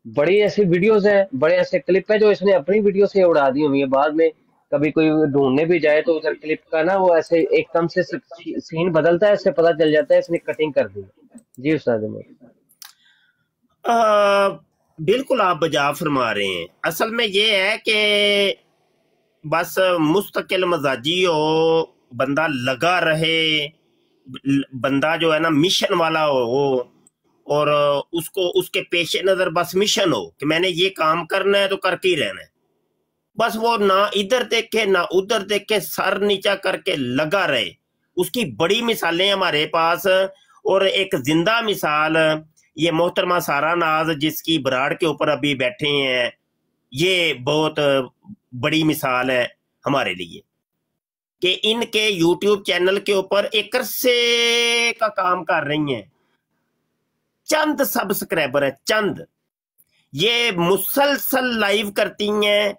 بڑی ایسی ویڈیوز ہیں، بڑے ایسے کلپ ہیں جو اس نے اپنی ویڈیو سے اڑا دی ہوئی ہیں. بعد میں کبھی کوئی ڈھونڈنے بھی جائے تو ادھر کلپ کا نا وہ ایسے ایک دم سے سین بدلتا ہے، اس سے پتہ چل جاتا ہے اس نے کٹنگ کر دی. جی استاد بالکل آپ بجا فرما رہے ہیں. اصل میں یہ ہے کہ بس مستقل مزاجی ہو، بندہ لگا رہے، بندہ جو ہے نا مشن والا ہو، اور اس کے پیش نظر بس مشن ہو کہ میں نے یہ کام کرنا ہے تو کر کے ہی رہنا ہے. بس وہ نہ ادھر دیکھے نہ ادھر دیکھے، سر نیچا کر کے لگا رہے. اس کی بڑی مثالیں ہمارے پاس، اور ایک زندہ مثال یہ محترمہ سارا ناز جس کی براڑ کے اوپر ابھی بیٹھے ہیں، یہ بہت بڑی مثال ہے ہمارے لیے کہ ان کے یوٹیوب چینل کے اوپر ایک عرصے کا کام کر رہی ہیں، چند سبسکرائبر ہیں، چند. یہ مسلسل لائیو کرتی ہیں،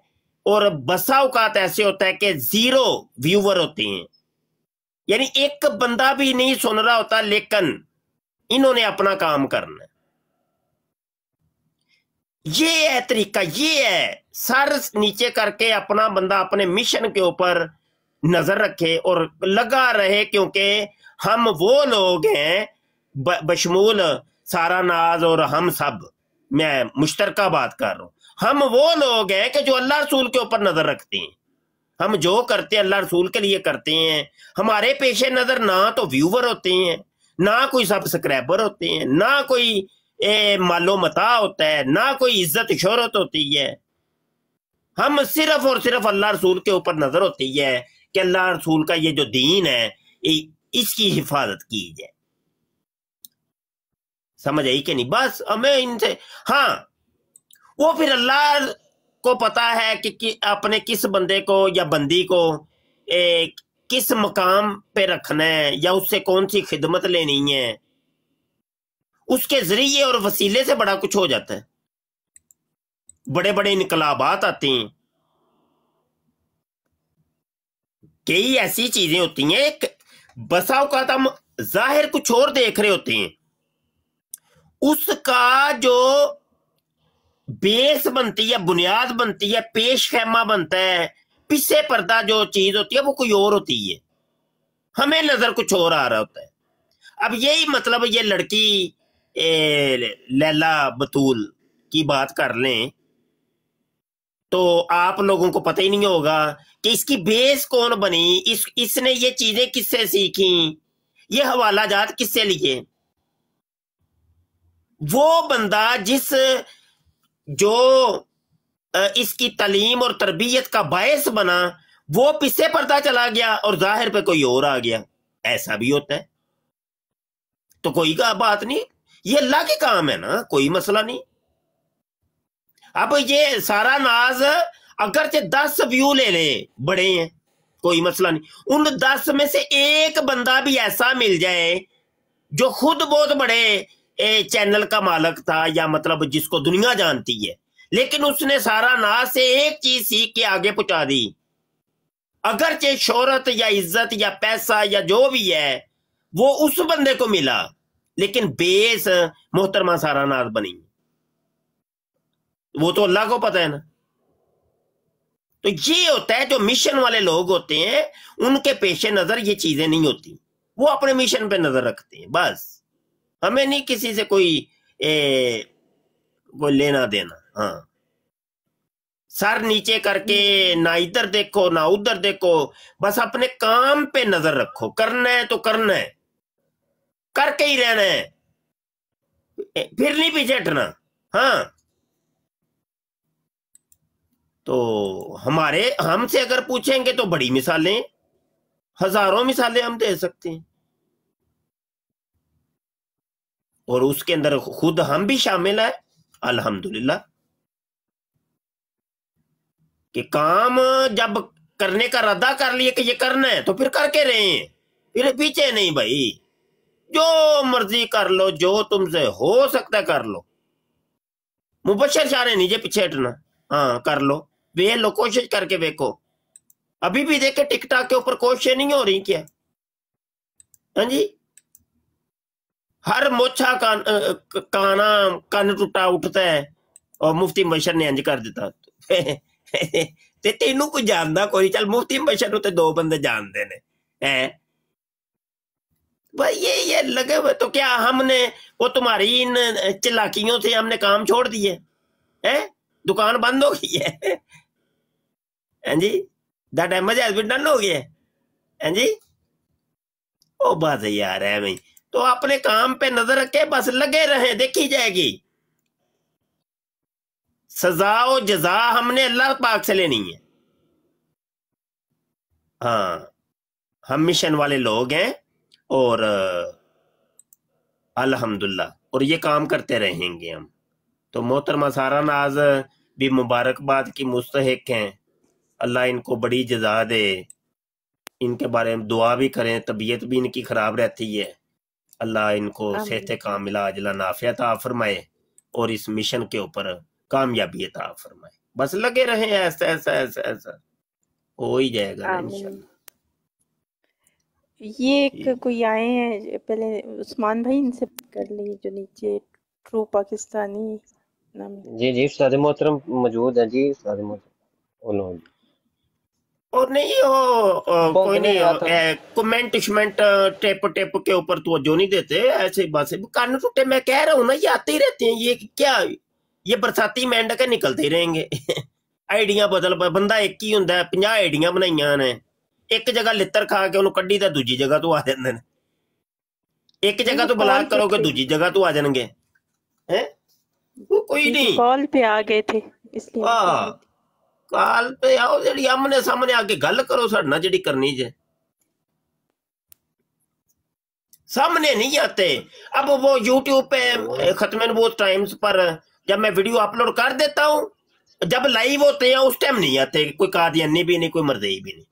اور بسا اوقات ایسے ہوتا ہے کہ 0 ویور ہوتے ہیں، یعنی ایک بندہ بھی نہیں سن رہا ہوتا، لیکن انہوں نے اپنا کام کرنا ہے. یہ ہے طریقہ، یہ ہے سر نیچے کر کے اپنا بندہ اپنے مشن کے اوپر نظر رکھے اور لگا رہے. کیونکہ ہم وہ لوگ ہیں بشمول سارا ناز اور ہم سب، میں مشترکہ بات کر رہا ہوں، ہم وہ لوگ ہیں کہ جو اللہ رسول کے اوپر نظر رکھتے ہیں. ہم جو کرتے ہیں اللہ رسول کے لیے کرتے ہیں. ہمارے پیش نظر نہ تو ویور ہوتے ہیں، نہ کوئی سبسکرائبر ہوتے ہیں، نہ کوئی مال و متاع ہوتا ہے، نہ کوئی عزت شہرت ہوتی ہے. ہم صرف اور صرف اللہ رسول کے اوپر نظر ہوتی ہے کہ اللہ رسول کا یہ جو دین ہے اس کی حفاظت کی جائے. سمجھ آئی کہ نہیں؟ بس ہمیں ان سے، ہاں وہ پھر اللہ کو پتا ہے کہ اپنے کس بندے کو یا بندی کو کس مقام پہ رکھنا ہے، یا اس سے کون سی خدمت لینی ہے. اس کے ذریعے اور وسیلے سے بڑا کچھ ہو جاتا ہے، بڑے بڑے انقلابات آتے ہیں. کئی ایسی چیزیں ہوتی ہیں، بسا اوقات ہم ظاہر کچھ اور دیکھ رہے ہوتے ہیں، اس کا جو بیس بنتی ہے، بنیاد بنتی ہے، پیش خیمہ بنتا ہے، پیچھے پردہ جو چیز ہوتی ہے وہ کوئی اور ہوتی ہے، ہمیں نظر کچھ اور آ رہا ہوتا ہے. اب یہی مطلب یہ لڑکی لیلا بطول کی بات کر لیں تو آپ لوگوں کو پتہ ہی نہیں ہوگا کہ اس کی بیس کون بنی، اس نے یہ چیزیں کس سے سیکھیں، یہ حوالہ جات کس سے لیے. وہ بندہ جو اس کی تعلیم اور تربیت کا باعث بنا، وہ پیچھے پردہ چلا گیا اور ظاہر پہ کوئی اور آ گیا. ایسا بھی ہوتا ہے. تو کوئی کا بات نہیں، یہ اللہ کے کام ہے نا، کوئی مسئلہ نہیں. اب یہ سارا ناز اگرچہ 10 ویو لے لے بڑے ہیں، کوئی مسئلہ نہیں. ان 10 میں سے ایک بندہ بھی ایسا مل جائے جو خود بہت بڑے چینل کا مالک تھا، یا مطلب جس کو دنیا جانتی ہے، لیکن اس نے سارا ناز سے ایک چیز سیکھ کے آگے پہنچا دی، اگرچہ شہرت یا عزت یا پیسہ یا جو بھی ہے وہ اس بندے کو ملا، لیکن بیس محترمہ سارا ناز بنی. وہ تو اللہ کو پتہ ہے نا. تو یہ ہوتا ہے جو مشن والے لوگ ہوتے ہیں، ان کے پیش نظر یہ چیزیں نہیں ہوتی، وہ اپنے مشن پہ نظر رکھتے ہیں بس. ہمیں نہیں کسی سے کوئی لینا دینا. ہاں، سر نیچے کر کے نہ ادھر دیکھو نہ ادھر دیکھو، بس اپنے کام پہ نظر رکھو. کرنا ہے تو کرنا ہے، کر کے ہی رہنا ہے، پھر نہیں پیچھے ہٹنا. ہاں، تو ہم سے اگر پوچھیں گے تو بڑی مثالیں، ہزاروں مثالیں ہم دے سکتے ہیں، اور اس کے اندر خود ہم بھی شامل ہیں الحمدللہ. کہ کام جب کرنے کا ارادہ کر لیے کہ یہ کرنا ہے تو پھر کر کے رہے ہیں، پھر پیچھے نہیں بھائی. جو مرضی کر لو، جو تم سے ہو سکتا ہے کر لو. مبشر شاہ نے نیچے پیچھے ہٹنا. ہاں کر لو، وے لو، کوشش کر کے دیکھو. ابھی بھی دیکھے ٹک ٹاک کے اوپر کوششیں نہیں ہو رہی کیا؟ ہاں جی، ہر موچھا کانا کان ٹوٹا اٹھتا ہے، اور مفتی مبشر نے انج کر دیتا. تے تینوں کوئی جاندا کوئی، چل مفتی مبشر نو تے 2 بندے جانتے ہیں. بھائی یہ لگے ہوئے، تو کیا ہم نے وہ تمہاری ان چلاکیوں سے ہم نے کام چھوڑ دیے؟ دکان بند ہو گئی ہے. ہاں جی، the damage has been done ہو گیا. ہاں جی، او بات یار ہے بھائی. تو اپنے کام پہ نظر رکھے، بس لگے رہیں، دیکھی جائے گی. سزا و جزا ہم نے اللہ پاک سے لینی ہے. ہاں، ہم مشن والے لوگ ہیں، اور الحمدللہ، اور یہ کام کرتے رہیں گے ہم. تو محترمہ سارا ناز بھی مبارکباد کی مستحق ہیں. اللہ ان کو بڑی جزا دے. ان کے بارے میں دعا بھی کریں، طبیعت بھی ان کی خراب رہتی ہے. اللہ ان کو صحت کاملہ عاجلہ نافع عطا فرمائے، اور اس مشن کے اوپر کامیابی عطا فرمائے. بس لگے رہیں، ایسا ایسا ایسا ایسا ہو ہی جائے گا انشاءاللہ. یہ ایک کوئی آئے ہیں پہلے، عثمان بھائی ان سے کر لی جو نیچے ٹرو پاکستانی نام ہے. جی استاد محترم موجود ہیں. جی استاد محترم اور نہیں کوئی نہیں کمنٹ شمنٹ ٹیپ کے اوپر توجہ نہیں دیتے. ایسے بات سے کان ٹوٹے، میں کہہ رہا ہوں نا، یہ آتے ہی رہتے ہیں. یہ کیا، یہ برساتی مینڈک نکلتے ہی رہیں گے. آئیڈیاں بدل بندہ ایک ہی ہوں، 50 آئیڈیاں بنائیاں نے. ایک جگہ لتر کھا کے انہوں کڈی تے دوجی جگہ تو آ جاندے نے. ایک جگہ تو بلاک کرو گے دوجی جگہ تو آ جان گے. کوئی نہیں، کال پہ آ گئے تھے اس لیے. کال پہ آؤ، جڑی آمنے سامنے آ کے گل کرو ساڈے نال جڑی کرنی جے. سامنے نہیں آتے. اب وہ یوٹیوب پہ ختم نبوت ٹائمز پر جب میں ویڈیو اپلوڈ کر دیتا ہوں، جب لائیو ہوتے ہیں اس ٹائم نہیں آتے، کوئی قادیانی بھی نہیں، کوئی مرزئی بھی نہیں.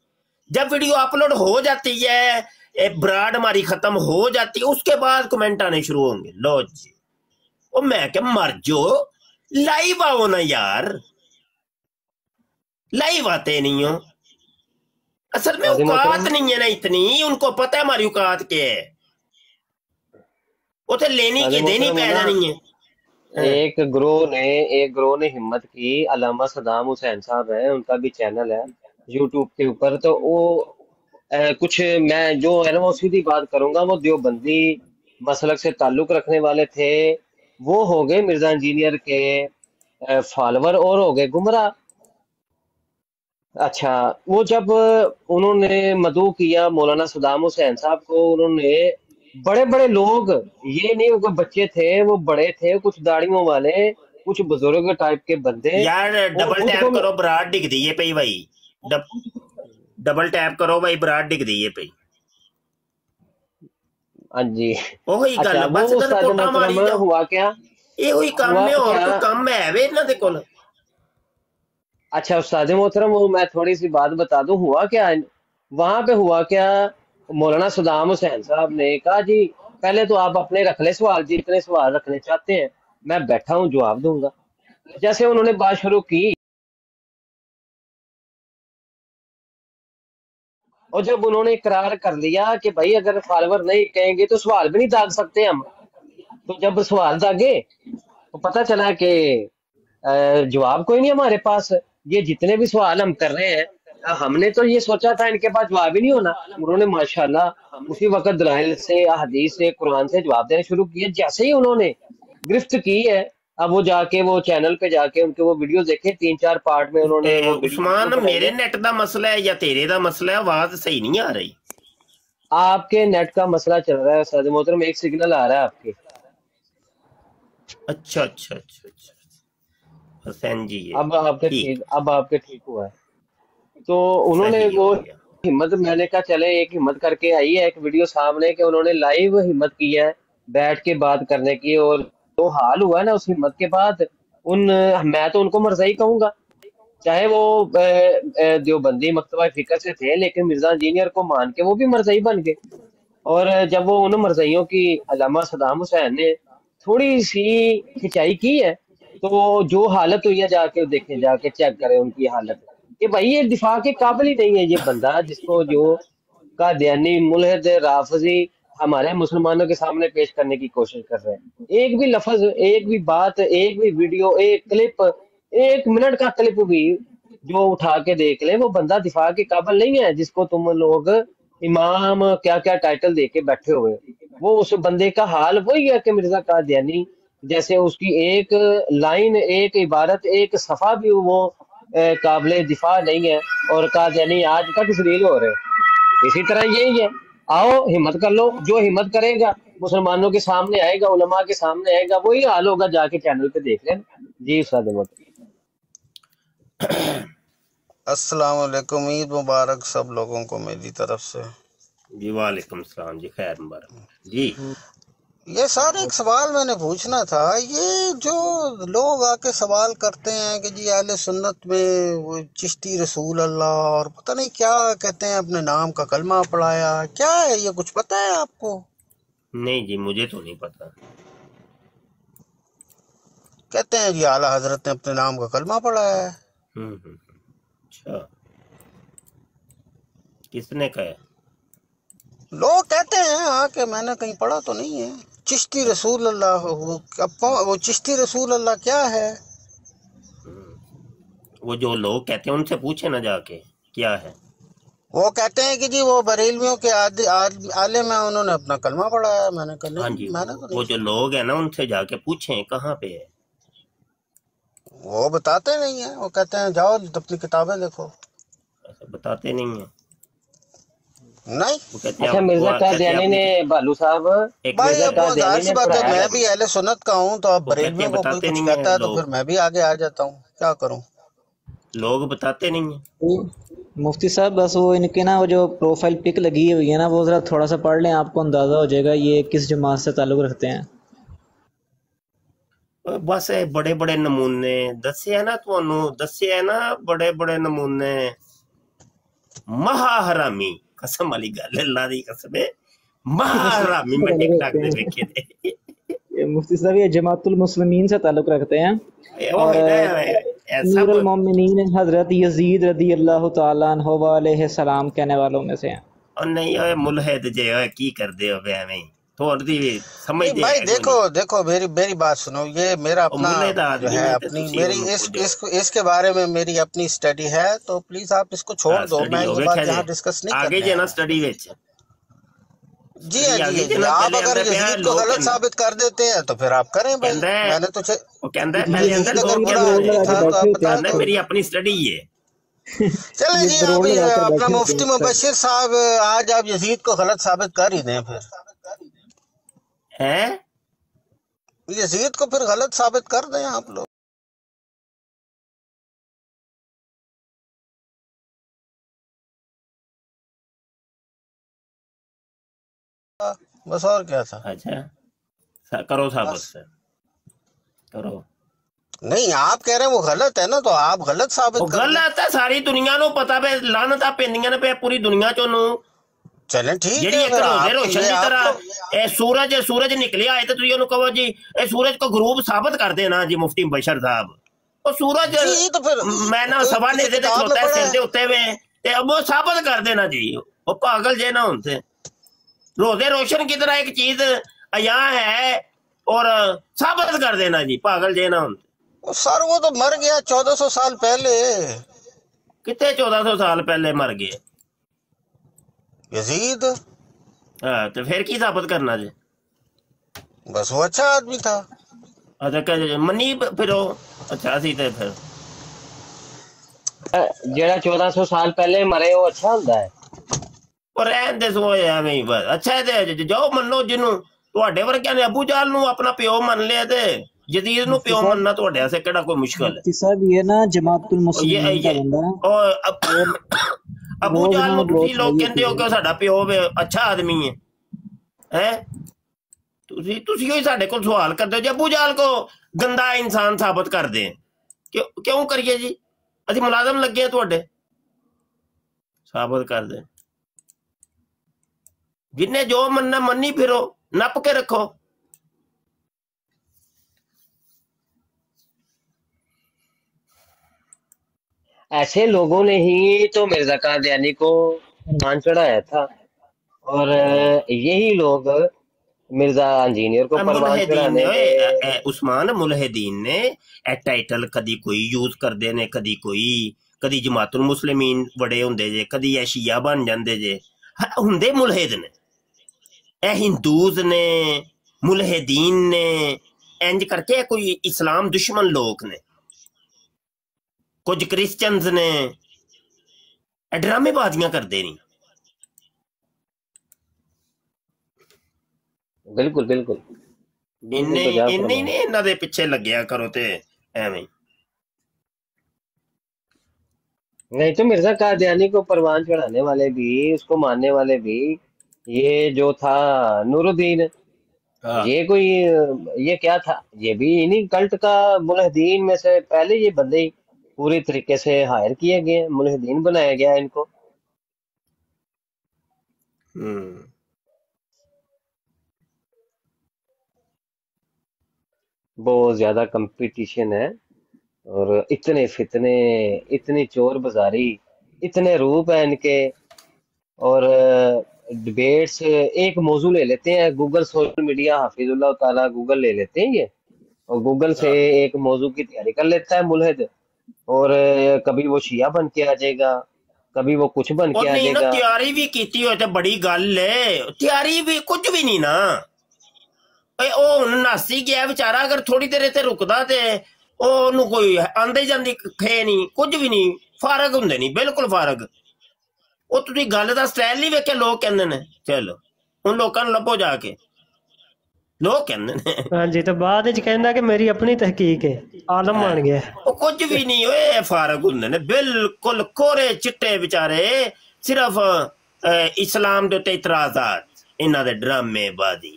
جب ویڈیو اپلوڈ ہو جاتی ہے، براڈ ہماری ختم ہو جاتی ہے، اس کے بعد کمنٹ آنے شروع ہوں گے. لو جی، او میں کہ مر جو، لائیو آؤ نا یار. لائیو آتے نہیں ہو. اصل میں اوقات نہیں ہے نا اتنی، ان کو پتہ ہے ہماری اوقات کیا ہے، وہ تو لینی کی دینی پیدا نہیں ہے. ایک گروہ نے ہمت کی، علامہ صدام حسین صاحب ہیں، ان کا بھی چینل ہے یوٹیوب کے اوپر. تو وہ کچھ میں جو ہے نا وہ سیدھی بات کروں گا، وہ دیوبندی مسلک سے تعلق رکھنے والے تھے، وہ ہو گئے مرزا انجینئر کے فالوور اور ہو گئے گمراہ. اچھا، وہ جب انہوں نے مدعو کیا مولانا صدام حسین صاحب کو، انہوں نے بڑے بڑے لوگ، یہ نہیں وہ بچے تھے، وہ بڑے تھے، کچھ داڑھیوں والے، कुछ बुजुर्ग टाइप के बंदे यार डबल खुद टैप को करो बरात डिग दी है पई भाई डबल टैप करो भाई बरात डिग दी है पई हाँ जी ਉਹੀ ਗੱਲ अच्छा वो ਬਸ ਕਰ उस्ताद ਰਿਪੋਰਟਾਂ ਮਾਰੀ मोहतरम ਜਾਓ हुआ क्या ਇਹੋ ਹੀ ਕੰਮ हुआ ਹੈ ਹੋਰ क्या ਕੋਈ ਕੰਮ ਹੈ ਵੇ ਇਹਨਾਂ ਦੇ ਕੋਲ अच्छा उस्ताद मोहतरम वो मैं थोड़ी सी बात बता दूं हुआ क्या वहां पे हुआ क्या मौलाना सदाम हुसैन साहब ने कहा जी पहले तो आप अपने रख ले सवाल जितने सवाल रखने चाहते हैं मैं बैठा हूँ जवाब दूंगा जैसे उन्होंने बात शुरू की और जब उन्होंने इकरार कर लिया कि भाई अगर फॉलोवर नहीं कहेंगे तो सवाल भी नहीं दाग सकते हम तो जब सवाल दागे तो पता चला कि जवाब कोई नहीं हमारे पास ये जितने भी सवाल हम कर रहे हैं हमने तो ये सोचा था इनके पास जवाब ही नहीं होना उन्होंने माशाल्लाह उसी वक्त दलाइल से हदीस से कुरान से जवाब देने शुरू किए जैसे ही उन्होंने गिरफ्त की है अब वो जाके वो चैनल पे जाके उनके वो वीडियो देखे 3-4 पार्ट में उन्होंने वो उस्मान मेरे नेट का मसला है या तेरे का मसला है आवाज सही नहीं आ रही आपके नेट का मसला चल रहा है उस्ताद मोहतरम एक सिग्नल आ रहा है आपके अच्छा अच्छा अच्छा अच्छा हसैन जी अब आपके ठीक हुआ है तो उन्होंने वो हिम्मत मैंने कहा चले एक हिम्मत करके आई है एक वीडियो सामने कि उन्होंने लाइव हिम्मत की है बैठ के बात करने की और तो हाल हुआ है ना उस हिम्मत के बाद मैं तो उनको मरज़ई कहूंगा चाहे वो देवबंदी मकतबा फिक्र से थे लेकिन मिर्जा इंजीनियर को मान के वो भी मरज़ई बन गए और जब वो उन मरज़इयों की अल्लामा सदाम हुसैन ने थोड़ी सी खिंचाई की है तो जो हालत हुई है जाके देखें जाके चेक करें उनकी हालत कि भाई ये दिफा के काबिल ही नहीं है ये बंदा जिसको जो कादियानी मुल्हिद राफजी हमारे मुसलमानों के सामने पेश करने की कोशिश कर रहे हैं एक भी लफ्ज एक भी बात एक भी वीडियो एक क्लिप 1 मिनट का क्लिप भी जो उठा के देख ले वो बंदा दिफा के काबिल नहीं है जिसको तुम लोग इमाम क्या क्या टाइटल दे के बैठे हुए वो उस बंदे का हाल वही है कि मिर्जा कादियानी जैसे उसकी एक लाइन एक इबारत एक सफा भी वो काबिल दिफा नहीं है और कादियानी आज तक जलील हो रहे इसी तरह यही है आओ हिम्मत कर लो जो हिम्मत करेगा मुसलमानों के सामने आएगा उलमा के सामने आएगा वही हाल होगा जाके चैनल पे देख लेना जी उस्ताद अस्सलाम वालेकुम ईद मुबारक सब लोगों को मेरी तरफ से जी वालेकुम सलाम जी खैर मुबारक जी ये सर एक सवाल मैंने पूछना था ये जो लोग आके सवाल करते हैं कि जी अहले सुन्नत में वो चिश्ती रसूल अल्लाह और पता नहीं क्या कहते हैं अपने नाम का कलमा पढ़ाया क्या है ये कुछ पता है आपको नहीं जी मुझे तो नहीं पता कहते हैं जी आला हजरत ने अपने नाम का कलमा पढ़ाया है अच्छा किसने कहा लोग कहते हैं आके मैंने कहीं पढ़ा तो नहीं है चिश्ती रसूल अल्लाह वो चिश्ती रसूल अल्लाह क्या है वो जो लोग कहते हैं उनसे पूछे ना जाके क्या है वो कहते हैं कि जी वो बरेलवियों के आले में उन्होंने अपना कलमा पढ़ाया मैंने कहा हाँ जी मैंने तो वो जो लोग हैं ना उनसे जाके पूछें कहाँ पे है वो बताते नहीं है वो कहते हैं जाओ अपनी किताबें देखो ऐसा बताते नहीं है नहीं अच्छा मिर्जा कादियानी ने बालू साहब भाई अब वो जाहिर सी बात है मैं भी अहले सुन्नत का हूँ तो अब बरेलवियों को कोई कुछ कहता है तो फिर मैं भी आगे आ जाता हूँ क्या करूँ लोग बताते नहीं है मुफ्ती साहब बस वो इनके ना वो जो प्रोफाइल पिक लगी हुई है ना वो जरा थोड़ा सा पढ़ लें आपको अंदाजा हो जाएगा ये किस जमात से ताल्लुक रखते हैं बस बड़े बड़े नमूने दसे है ना ਤੁਹਾਨੂੰ दसे है ना बड़े बड़े नमूने महा हरामी कसम वाली गल अल्लाह दी कसम है महा हरामी मैं टिकटॉक पे देखे थे ये मुफ्ती साहब ये जमातुल मुस्लिमीन से ताल्लुक रखते हैं और अमीरुल मोमिनीन हजरत यजीद रदी अल्लाह तआला अन्हु अलैहि सलाम कहने वालों में से हैं और नहीं ओए मुल्हिद जे ओए की कर दे हो एवें थोड़ी समझ दे भाई देखो मेरी बात सुनो ये मेरा अपना जो है अपनी मेरी इसके बारे में मेरी अपनी स्टडी है तो प्लीज आप इसको छोड़ दो मैं ये बात यहाँ डिस्कस नहीं आगे जाना स्टडी विच जी हाँ जी आप अगर यजीद को गलत साबित कर देते हैं तो फिर आप करें भाई मैंने तो वो कहता है पहले अंदर मेरी अपनी स्टडी है चले जी अभी अपना मुफ्ती मुबशिर साहब आज आप यजीद को गलत साबित कर ही दें फिर है यजीद को फिर गलत साबित कर दें आप लोग बस और क्या था। अच्छा करो साबित से करो। नहीं आप कह रहे हैं वो गलत है ना, तो आप गलत साबित वो कर दें। गलत है, सारी दुनिया ਨੂੰ ਪਤਾ ਵੇ ਲਾਨਤਾਂ ਪੈਂਦੀਆਂ ਨੇ ਪਏ ਪੂਰੀ ਦੁਨੀਆ ਚ ਉਹਨੂੰ। चलें ठीक ਜਿਹੜੀ है ਇੱਕ फिर ਰੋਜ਼ੇ आप ਰੋਸ਼ਨ ये ਦੀ ਤਰ੍ਹਾਂ आपको ਇਹ ਸੂਰਜ ਨਿਕਲਿਆ ਆਏ ਤੇ ਤੁਸੀਂ ਉਹਨੂੰ ਕਹੋ ਜੀ ਇਹ ਸੂਰਜ ਕੋ ਗਰੂਬ ਸਾਬਤ ਕਰ ਦੇਣਾ ਜੀ ਮੁਫਤੀ ਬਸ਼ਰ ਸਾਹਿਬ। ਉਹ ਸੂਰਜ जी तो फिर ਮੈਂ ਨਾ ਸਵਾ किसी ਨੇੜੇ ਤੇ किताब में ਖਲੋਤਾ पढ़ा ਸਿਰ ਦੇ है। ਉੱਤੇ ਵੇ ਤੇ ਉਹ ਸਾਬਤ ਕਰ ਦੇਣਾ ਜੀ। ਉਹ ਪਾਗਲ ਜੇ ਨਾ ਹੁੰਦੇ। रोजे रोशन की तरह एक चीज अया है और साबित कर देना जी, पागल जे ना होते। सर वो तो मर गया 1400 साल पहले। कितने 1400 साल पहले मर गए यजीद। हाँ तो फिर की साबित करना जी? बस वो अच्छा आदमी था। अच्छा मनी फिर अच्छा सी ते फिर ਜਿਹੜਾ 1400 ਸਾਲ ਪਹਿਲੇ ਮਰੇ ਉਹ ਅੱਛਾ ਹੁੰਦਾ ਹੈ। और रहन दे सो एवें ही बस। अच्छा है जाओ मनो जिन्नू ਤੁਹਾਡੇ ਵਰਗਿਆਂ ਨੇ ਅਬੂ ਜਾਲ ਨੂੰ ਆਪਣਾ ਪਿਓ ਮੰਨ ਲਿਆ ਤੇ ਜਦੀਦ ਨੂੰ ਪਿਓ ਮੰਨਣਾ ਤੁਹਾਡੇ ਵਾਸਤੇ ਕਿਹੜਾ ਕੋਈ ਮੁਸ਼ਕਲ ਹੈ? साहब ये ना जमातुल मुस्लिमीन का बंदा है और ਅਬੂ ਜਾਲ ਨੂੰ ਤੁਸੀਂ ਲੋਕ ਕਹਿੰਦੇ ਹੋ ਕਿ ਸਾਡਾ ਪਿਓ ਅੱਛਾ ਆਦਮੀ ਹੈ ਹੈ ਤੁਸੀਂ ਹੀ ਸਾਡੇ ਕੋਲ ਸਵਾਲ ਕਰਦੇ ਹੋ ਜੀ ਅਬੂ ਜਾਲ ਕੋ ਗੰਦਾ ਇਨਸਾਨ ਸਾਬਤ ਕਰਦੇ ਕਿਉਂ ਕਰੀਏ ਜੀ? ਅਸੀਂ ਮੁਲਾਜ਼ਮ ਲੱਗੇ ਆ ਤੁਹਾਡੇ, ਸਾਬਤ ਕਰਦੇ जिन्ने जो मनना मनी फिरो नप के रखो। ऐसे लोगों ने ही तो मिर्जा कादियानी को मान चढ़ाया था और यही लोग मिर्जा इंजीनियर को परवान चढ़ाने में उस्मान मुलहिदीन ने टाइटल कदी कोई यूज करते ने कदी कोई कदी जमातुल मुस्लिमीन बड़े हुंदे जे कदी शिया बन जांदे जे हुंदे मुलहिद ने हिंदूज ने मुलहिदीन ने इंज करके कोई इस्लाम दुश्मन लोग ने कुछ क्रिश्चियंस ने ड्रामेबाजियां करते नहीं। बिल्कुल बिल्कुल इन्ने ने इन्हां दे पिछे लग्या करो ते एवें नहीं तो मिर्जा कादियानी को परवान चढ़ाने वाले भी उसको मानने वाले भी ये जो था नूरुद्दीन ये क्या था? ये भी इन्हीं कल्ट का मुलहिदीन में से पहले ये बंदे ही पूरी तरीके से हायर किए गए, मुलहिदीन बनाया गया इनको। बहुत ज्यादा कंपटीशन है और इतने फितने इतनी चोर बाजारी इतने रूप है इनके और डिबेट्स एक मौजू ले लेते हैं गूगल सोशल मीडिया हाफिजुल्लाह ताला गूगल ले लेते हैं ये और गूगल से एक मौजू की तैयारी कर लेता है मुल्हिद और कभी वो शिया बन के आ जाएगा कभी वो कुछ बन के आ जाएगा। तैयारी भी कीती हो तो बड़ी गल है, तैयारी भी कुछ भी नहीं ना। ओ नासी गया बेचारा अगर थोड़ी देर इत्थे रुकदा ते ओनू कोई आंदी जांदी खे नहीं कुछ भी नहीं फारग हुंदे नहीं बिल्कुल फारग। ਉਹ ਤੁਸੀਂ ਗੱਲ ਦਾ ਸਟਾਈਲ ਨਹੀਂ ਵੇਖਿਆ ਲੋਕ ਕਹਿੰਦੇ ਨੇ ਚਲੋ ਹੁਣ ਲੋਕਾਂ ਨੂੰ ਲੱਭੋ ਜਾ ਕੇ ਲੋਕ ਕਹਿੰਦੇ ਨੇ ਹਾਂਜੀ ਤੇ ਬਾਅਦ ਵਿੱਚ ਕਹਿੰਦਾ ਕਿ ਮੇਰੀ ਆਪਣੀ ਤਹਿਕੀਕ ਹੈ ਆਲਮ ਬਣ ਗਿਆ ਉਹ ਕੁਝ ਵੀ ਨਹੀਂ ਓਏ ਫਾਰਗ ਹੁੰਦੇ ਨੇ ਬਿਲਕੁਲ ਕੋਰੇ ਚਿੱਟੇ ਵਿਚਾਰੇ ਸਿਰਫ ਇਸਲਾਮ ਦੇ ਉੱਤੇ ਇਤਰਾਜ਼ਾਤ ਇਹਨਾਂ ਦੇ ਡਰਾਮੇਬਾਜ਼ੀ।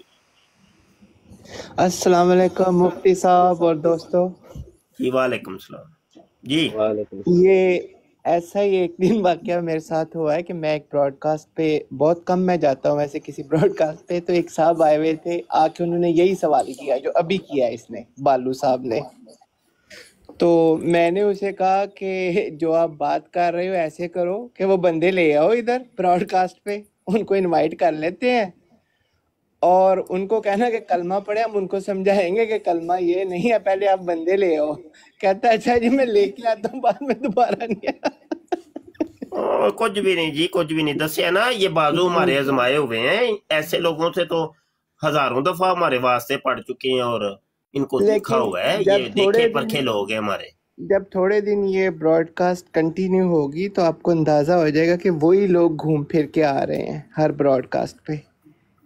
अस्सलाम वालेकुम मुफ्ती साहब और दोस्तों। जी वालेकुम सलाम जी। ये ऐसा ही एक दिन वाकया मेरे साथ हुआ है कि मैं एक ब्रॉडकास्ट पे बहुत कम मैं जाता हूँ वैसे किसी ब्रॉडकास्ट पे, तो एक साहब आए हुए थे आके उन्होंने यही सवाल किया जो अभी किया इसने बालू साहब ने। तो मैंने उसे कहा कि जो आप बात कर रहे हो ऐसे करो कि वो बंदे ले आओ इधर ब्रॉडकास्ट पे, उनको इनवाइट कर लेते हैं और उनको कहना कि कलमा पढ़े, हम उनको समझाएंगे कि कलमा ये नहीं है, पहले आप बंदे ले आओ। कहता अच्छा जी मैं लेके आता हूँ बाद में दोबारा नहीं आया। कुछ भी नहीं जी कुछ भी नहीं दसिया ना, ये बाजू हमारे आजमाए हुए हैं, ऐसे लोगों से तो हजारों दफा हमारे वास्ते पढ़ चुके हैं और इनको देखा हुआ है, ये देखे परखे लोग हैं हमारे। जब थोड़े दिन ये ब्रॉडकास्ट कंटिन्यू होगी तो आपको अंदाजा हो जाएगा कि वही लोग घूम फिर के आ रहे हैं हर ब्रॉडकास्ट पे,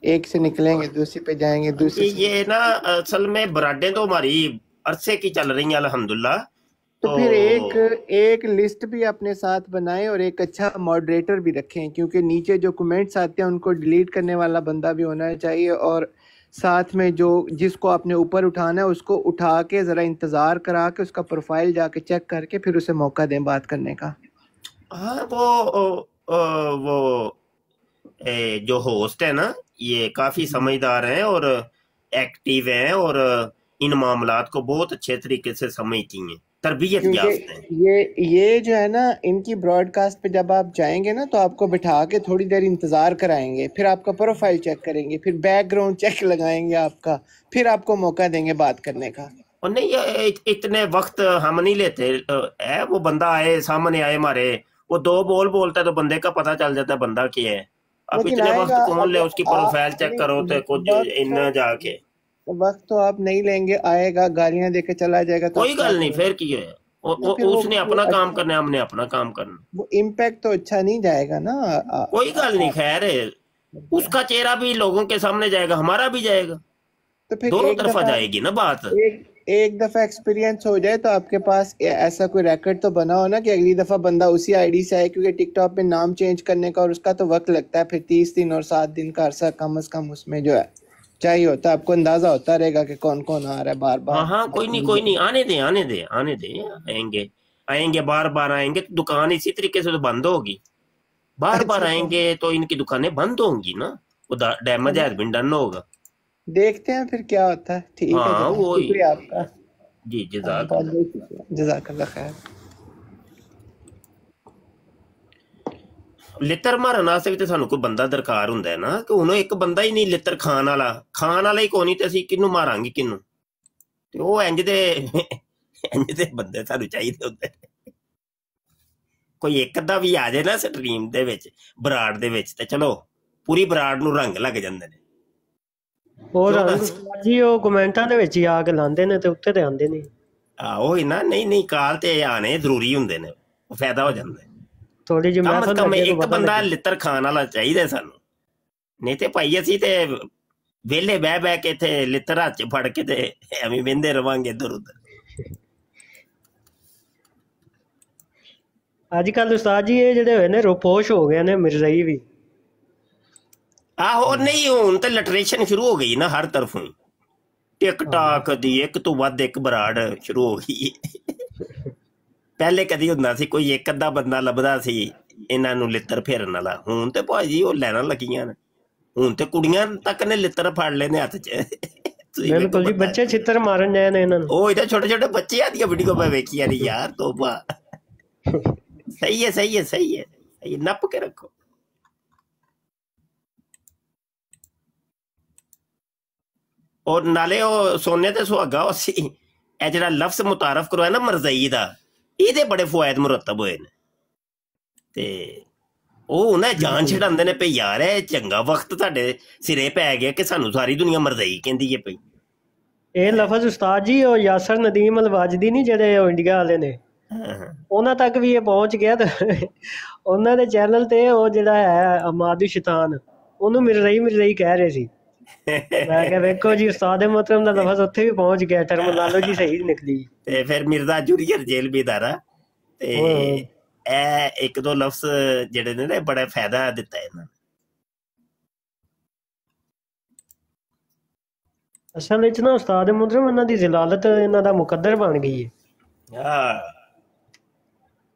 एक से निकलेंगे दूसरी पे जाएंगे दूसरी। ये ना असल में बराडें तो हमारी अरसे की चल रही हैं अल्हम्दुलिल्लाह, तो फिर एक लिस्ट भी अपने साथ बनाएं और एक अच्छा मॉडरेटर भी रखें, क्योंकि नीचे जो कमेंट्स आते हैं उनको डिलीट करने वाला बंदा भी होना चाहिए, और साथ में जो जिसको आपने ऊपर उठाना है उसको उठा के ज़रा इंतज़ार करा के उसका प्रोफाइल जाके चेक करके फिर उसे मौका दें बात करने का। हाँ वो जो होस्ट है ना ये काफी समझदार हैं और एक्टिव हैं और इन मामलात को बहुत अच्छे तरीके से समझती हैं, तरबियत याफ्ता हैं। ये जो है ना इनकी ब्रॉडकास्ट पे जब आप जाएंगे ना तो आपको बिठा के थोड़ी देर इंतजार कराएंगे, फिर आपका प्रोफाइल चेक करेंगे, फिर बैकग्राउंड चेक लगाएंगे आपका, फिर आपको मौका देंगे बात करने का। और नहीं इतने वक्त हम नहीं लेते है, वो बंदा आए सामने आए हमारे, वो दो बोल बोलता है तो बंदे का पता चल जाता है बंदा क्या है। अब इतने वक्त कौन ले उसकी प्रोफाइल चेक करो तो कुछ इन जाके वक्त तो आप नहीं लेंगे, आएगा गालियां देके चला जाएगा तो कोई गल नहीं, फिर की है उसने अपना काम करना है, हमने अपना काम करना। वो इम्पैक्ट तो अच्छा नहीं जाएगा ना। कोई गल नहीं, खैर है उसका चेहरा भी लोगों के सामने जाएगा, हमारा भी जाएगा, तो फिर दोनों तरफा जाएगी ना बात। एक दफा एक्सपीरियंस हो जाए तो आपके पास ऐसा कोई रिकॉर्ड तो बना हो ना कि अगली दफा बंदा उसी आईडी से आए, क्योंकि टिकटॉक पे नाम चेंज करने का और उसका तो वक्त लगता है, फिर 30 दिन और 7 दिन का अरसा कम से कम उसमें जो है चाहिए होता है, आपको अंदाजा होता रहेगा कि कौन कौन आ रहा है बार बार। हाँ कोई नहीं आने दे आएंगे बार बार आएंगे, तो दुकान इसी तरीके से तो बंद होगी, बार बार आएंगे तो इनकी दुकानें बंद होंगी ना, वो डैमेज हैज बीन डन होगा। देखते हैं फिर क्या होता है। ठीक है, शुक्रिया आपका जी, जज़ाकल्लाह खैर। लितर मारन वास्ते भी तो सानू कोई बंदा दरकार हुंदा है ना, कि हुण एक बंदा ही नहीं लितर खान वाला ही कोई नहीं, ते असीं किन्नू मारांगे किन्नू, ते ओह इंज दे बंदे सानू चाहिदे हुंदे। कोई एक अद्धा भी आ जाए ना स्ट्रीम दे विच बराड़ दे विच ते चलो पूरी बराड़ नू रंग लग जांदे ने। और जी ਉਹ ਕਮੈਂਟਾਂ ਦੇ ਵਿੱਚ ਹੀ ਆ ਕੇ ਲਾਉਂਦੇ ਨੇ ਤੇ ਉੱਤੇ ਤੇ ਆਉਂਦੇ ਨਹੀਂ। ਆਹੋ ਹੀ ਨਾ, ਨਹੀਂ ਕਾਲ ਤੇ ਆਣੇ ਜ਼ਰੂਰੀ ਹੁੰਦੇ ਨੇ, ਉਹ ਫਾਇਦਾ ਹੋ ਜਾਂਦਾ। ਥੋੜੀ ਜਿਹੀ ਕਮ ਕਮ ਇੱਕ ਬੰਦਾ ਲਿੱਤਰ ਖਾਣ ਵਾਲਾ ਚਾਹੀਦਾ ਸਾਨੂੰ, ਨਹੀਂ ਤੇ ਭਾਈ ਅਸੀਂ ਤੇ ਵਿਹਲੇ ਬਹਿ ਕੇ ਇੱਥੇ ਲਿੱਤਰ ਹੱਥ 'ਚ ਫੜ ਕੇ ਤੇ ਐਵੇਂ ਵਹਿੰਦੇ ਰਵਾਂਗੇ ਇੱਧਰ ਉੱਧਰ। ਅੱਜ ਕੱਲ ਉਸਤਾਦ ਜੀ ਇਹ ਜਿਹੜੇ ਹੋਏ ਨੇ ਰੋਪੋਸ਼ ਹੋ ਗਏ ਨੇ ਮਿਰਜ਼ਾਈ ਵੀ। ਆਹੋ ਨਹੀਂ ਹੁਣ ਤੇ ਲਿਟਰੇਸ਼ਨ ਸ਼ੁਰੂ ਹੋ ਗਈ ਨਾ ਹਰ ਤਰਫੋਂ, ਟਿਕਟਾਕ ਦੀ ਇੱਕ ਤੋਂ ਵੱਧ ਇੱਕ ਬਰਾੜ ਸ਼ੁਰੂ ਹੋ ਗਈ। ਪਹਿਲੇ ਕਦੀ ਹੁੰਦਾ ਸੀ ਕੋਈ ਇੱਕ ਅੱਧਾ ਬੰਦਾ ਲੱਭਦਾ ਸੀ ਇਹਨਾਂ ਨੂੰ ਲਿੱਤਰ ਫੇਰਨ ਵਾਲਾ, ਹੁਣ ਤੇ ਭਾਜੀ ਉਹ ਲੈਣਾ ਲੱਗੀਆਂ ਨੇ, ਹੁਣ ਤੇ ਕੁੜੀਆਂ ਤੱਕ ਨੇ ਲਿੱਤਰ ਫੜ ਲਏ ਨੇ ਹੱਥ 'ਚ। ਬਿਲਕੁਲ ਜੀ, ਬੱਚੇ ਛਿੱਤਰ ਮਾਰਨ ਜਾਏ ਨੇ ਇਹਨਾਂ ਨੂੰ। ਉਹ ਇਹਦੇ ਛੋਟੇ ਛੋਟੇ ਬੱਚਿਆਂ ਦੀਆਂ ਵੀਡੀਓ ਮੈਂ ਵੇਖੀਆਂ ਨੇ ਯਾਰ, ਤੋਬਾ। ਸਹੀ ਹੈ ਨੱਪ ਕੇ ਰੱਖੋ। और नाले सोने ते सुहागा ਜਿਹੜਾ ਲਫ਼ਜ਼ ਮੁਤਾਰਫ ਕਰਵਾਇਆ ਨਾ ਮਰਜ਼ਈ ਦਾ, ਇਹਦੇ ਬੜੇ ਫਵਾਇਦ ਮੁਰਤਬ ਹੋਏ ਨੇ, ਤੇ ਉਹ ਨਾ ਜਾਨ ਛਡਾਉਂਦੇ ਨੇ ਪਈ ਯਾਰ ਇਹ ਚੰਗਾ ਵਕਤ ਤੁਹਾਡੇ ਸਿਰੇ ਪੈ ਗਿਆ ਕਿ ਸਾਨੂੰ ਸਾਰੀ ਦੁਨੀਆ ਮਰਜ਼ਈ ਕਹਿੰਦੀ ਹੈ ਪਈ। ਇਹ ਲਫ਼ਜ਼ ਉਸਤਾਦ ਜੀ ਉਹ ਯਾਸਰ ਨਦੀਮ ਅਲਵਾਜਦੀ ਨਹੀਂ ਜਿਹੜੇ ਉਹ ਇੰਡੀਆ ਵਾਲੇ ਨੇ, ਉਹਨਾਂ ਤੱਕ ਵੀ ਇਹ ਪਹੁੰਚ ਗਿਆ ਤੇ ਉਹਨਾਂ ਦੇ ਚੈਨਲ ਤੇ ਉਹ ਜਿਹੜਾ ਹੈ ਅਮਾਦੁ ਸ਼ੈਤਾਨ ਉਹਨੂੰ ਮਿਰਜ਼ਈ ਕਹਿ ਰਹੇ ਸੀ। ਮੈਂ ਕਿਹਾ ਵੇਖੋ ਜੀ ਉਸਤਾਦ ਮੁਹਤਰਮ ਦਾ ਲਫ਼ਜ਼ ਉੱਥੇ ਵੀ ਪਹੁੰਚ ਗਿਆ, ਟਰਮੀਨੋਲੋਜੀ ਸਹੀ ਨਿਕਲੀ। ਤੇ ਫਿਰ ਮਿਰਜ਼ਾ ਜੁਰੀਅਰ ਜੇਲਬੀ ਦਾਰਾ ਤੇ ਇਹ ਇੱਕ ਦੋ ਲਫ਼ਜ਼ ਜਿਹੜੇ ਨੇ ਬੜਾ ਫਾਇਦਾ ਦਿੱਤਾ ਇਹਨਾਂ ਨੇ। ਅਸਲ ਵਿੱਚ ਨਾ ਉਸਤਾਦ ਮੁਹਤਰਮ ਇਹਨਾਂ ਦੀ ਜ਼ਲਾਲਤ ਇਹਨਾਂ ਦਾ ਮੁਕੱਦਰ ਬਣ ਗਈ ਹੈ।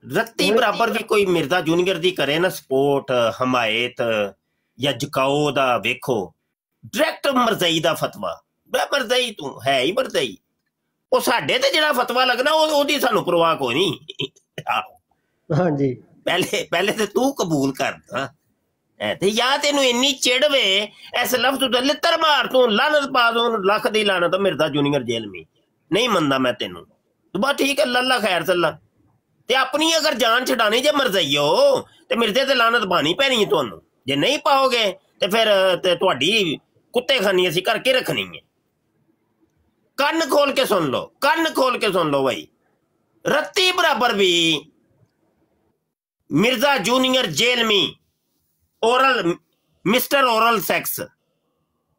ਰੱਤੀ ਬਰਾਬਰ ਵੀ ਕੋਈ ਮਿਰਜ਼ਾ ਜੂਨੀਅਰ ਦੀ ਕਰੇ ਨਾ ਸਪੋਰਟ ਹਮਾਇਤ ਜਾਂ ਜਕਾਓ ਦਾ, ਵੇਖੋ ਡਾਇਰੈਕਟ ਮਰਜ਼ਈ ਦਾ ਫਤਵਾ, ਮਰਜ਼ਈ ਤੂੰ ਹੈ ਹੀ ਮਰਜ਼ਈ, ਉਹ ਸਾਡੇ ਤੇ ਜਿਹੜਾ ਫਤਵਾ ਲੱਗਣਾ ਉਹਦੀ ਸਾਨੂੰ ਪਰਵਾਹ ਕੋਈ ਨਹੀਂ। ਹਾਂਜੀ ਪਹਿਲੇ ਤੇ ਤੂੰ ਕਬੂਲ ਕਰਦਾ ਤੇ ਜਾਂ ਤੈਨੂੰ ਇੰਨੀ ਚਿੜਵੇ ਇਸ ਲਫ਼ਜ਼ ਤੋਂ ਲਿੱਤਰ ਮਾਰ ਤੂੰ ਲਾਨਤ ਪਾ ਦੋ ਲੱਖ ਦੀ ਲਾਨਤ ਮਿਰਜ਼ਾ ਜੂਨੀਅਰ ਜੇਲ੍ਹ ਮੇ ਨਹੀਂ ਮੰਨਦਾ ਮੈਂ ਤੈਨੂੰ, ਬਸ ਠੀਕ ਹੈ ਲੱਲਾ ਖੈਰ ਸੱਲਾ। ਤੇ ਆਪਣੀ ਅਗਰ ਜਾਨ ਛਡਾਣੀ ਜੇ ਮਰਜ਼ਈ ਹੋ ਤੇ ਮਿਰਜ਼ੇ ਤੇ ਲਾਨਤ ਪਾਣੀ ਪੈਣੀ ਹੈ ਤੁਹਾਨੂੰ, ਜੇ ਨਹੀਂ ਪਾਓਗੇ ਤੇ ਫਿਰ ਤੁਹਾਡੀ ਕੁੱਤੇ ਖਾਨੀ ਅਸੀਂ ਕਰਕੇ ਰੱਖਣੀ ਹੈ। ਕੰਨ ਖੋਲ ਕੇ ਸੁਣ ਲਓ, ਕੰਨ ਖੋਲ ਕੇ ਸੁਣ ਲਓ ਭਾਈ, ਰੱਤੀ ਬਰਾਬਰ भी मिर्जा जूनियर जेल में ओरल मिस्टर ओरल सेक्स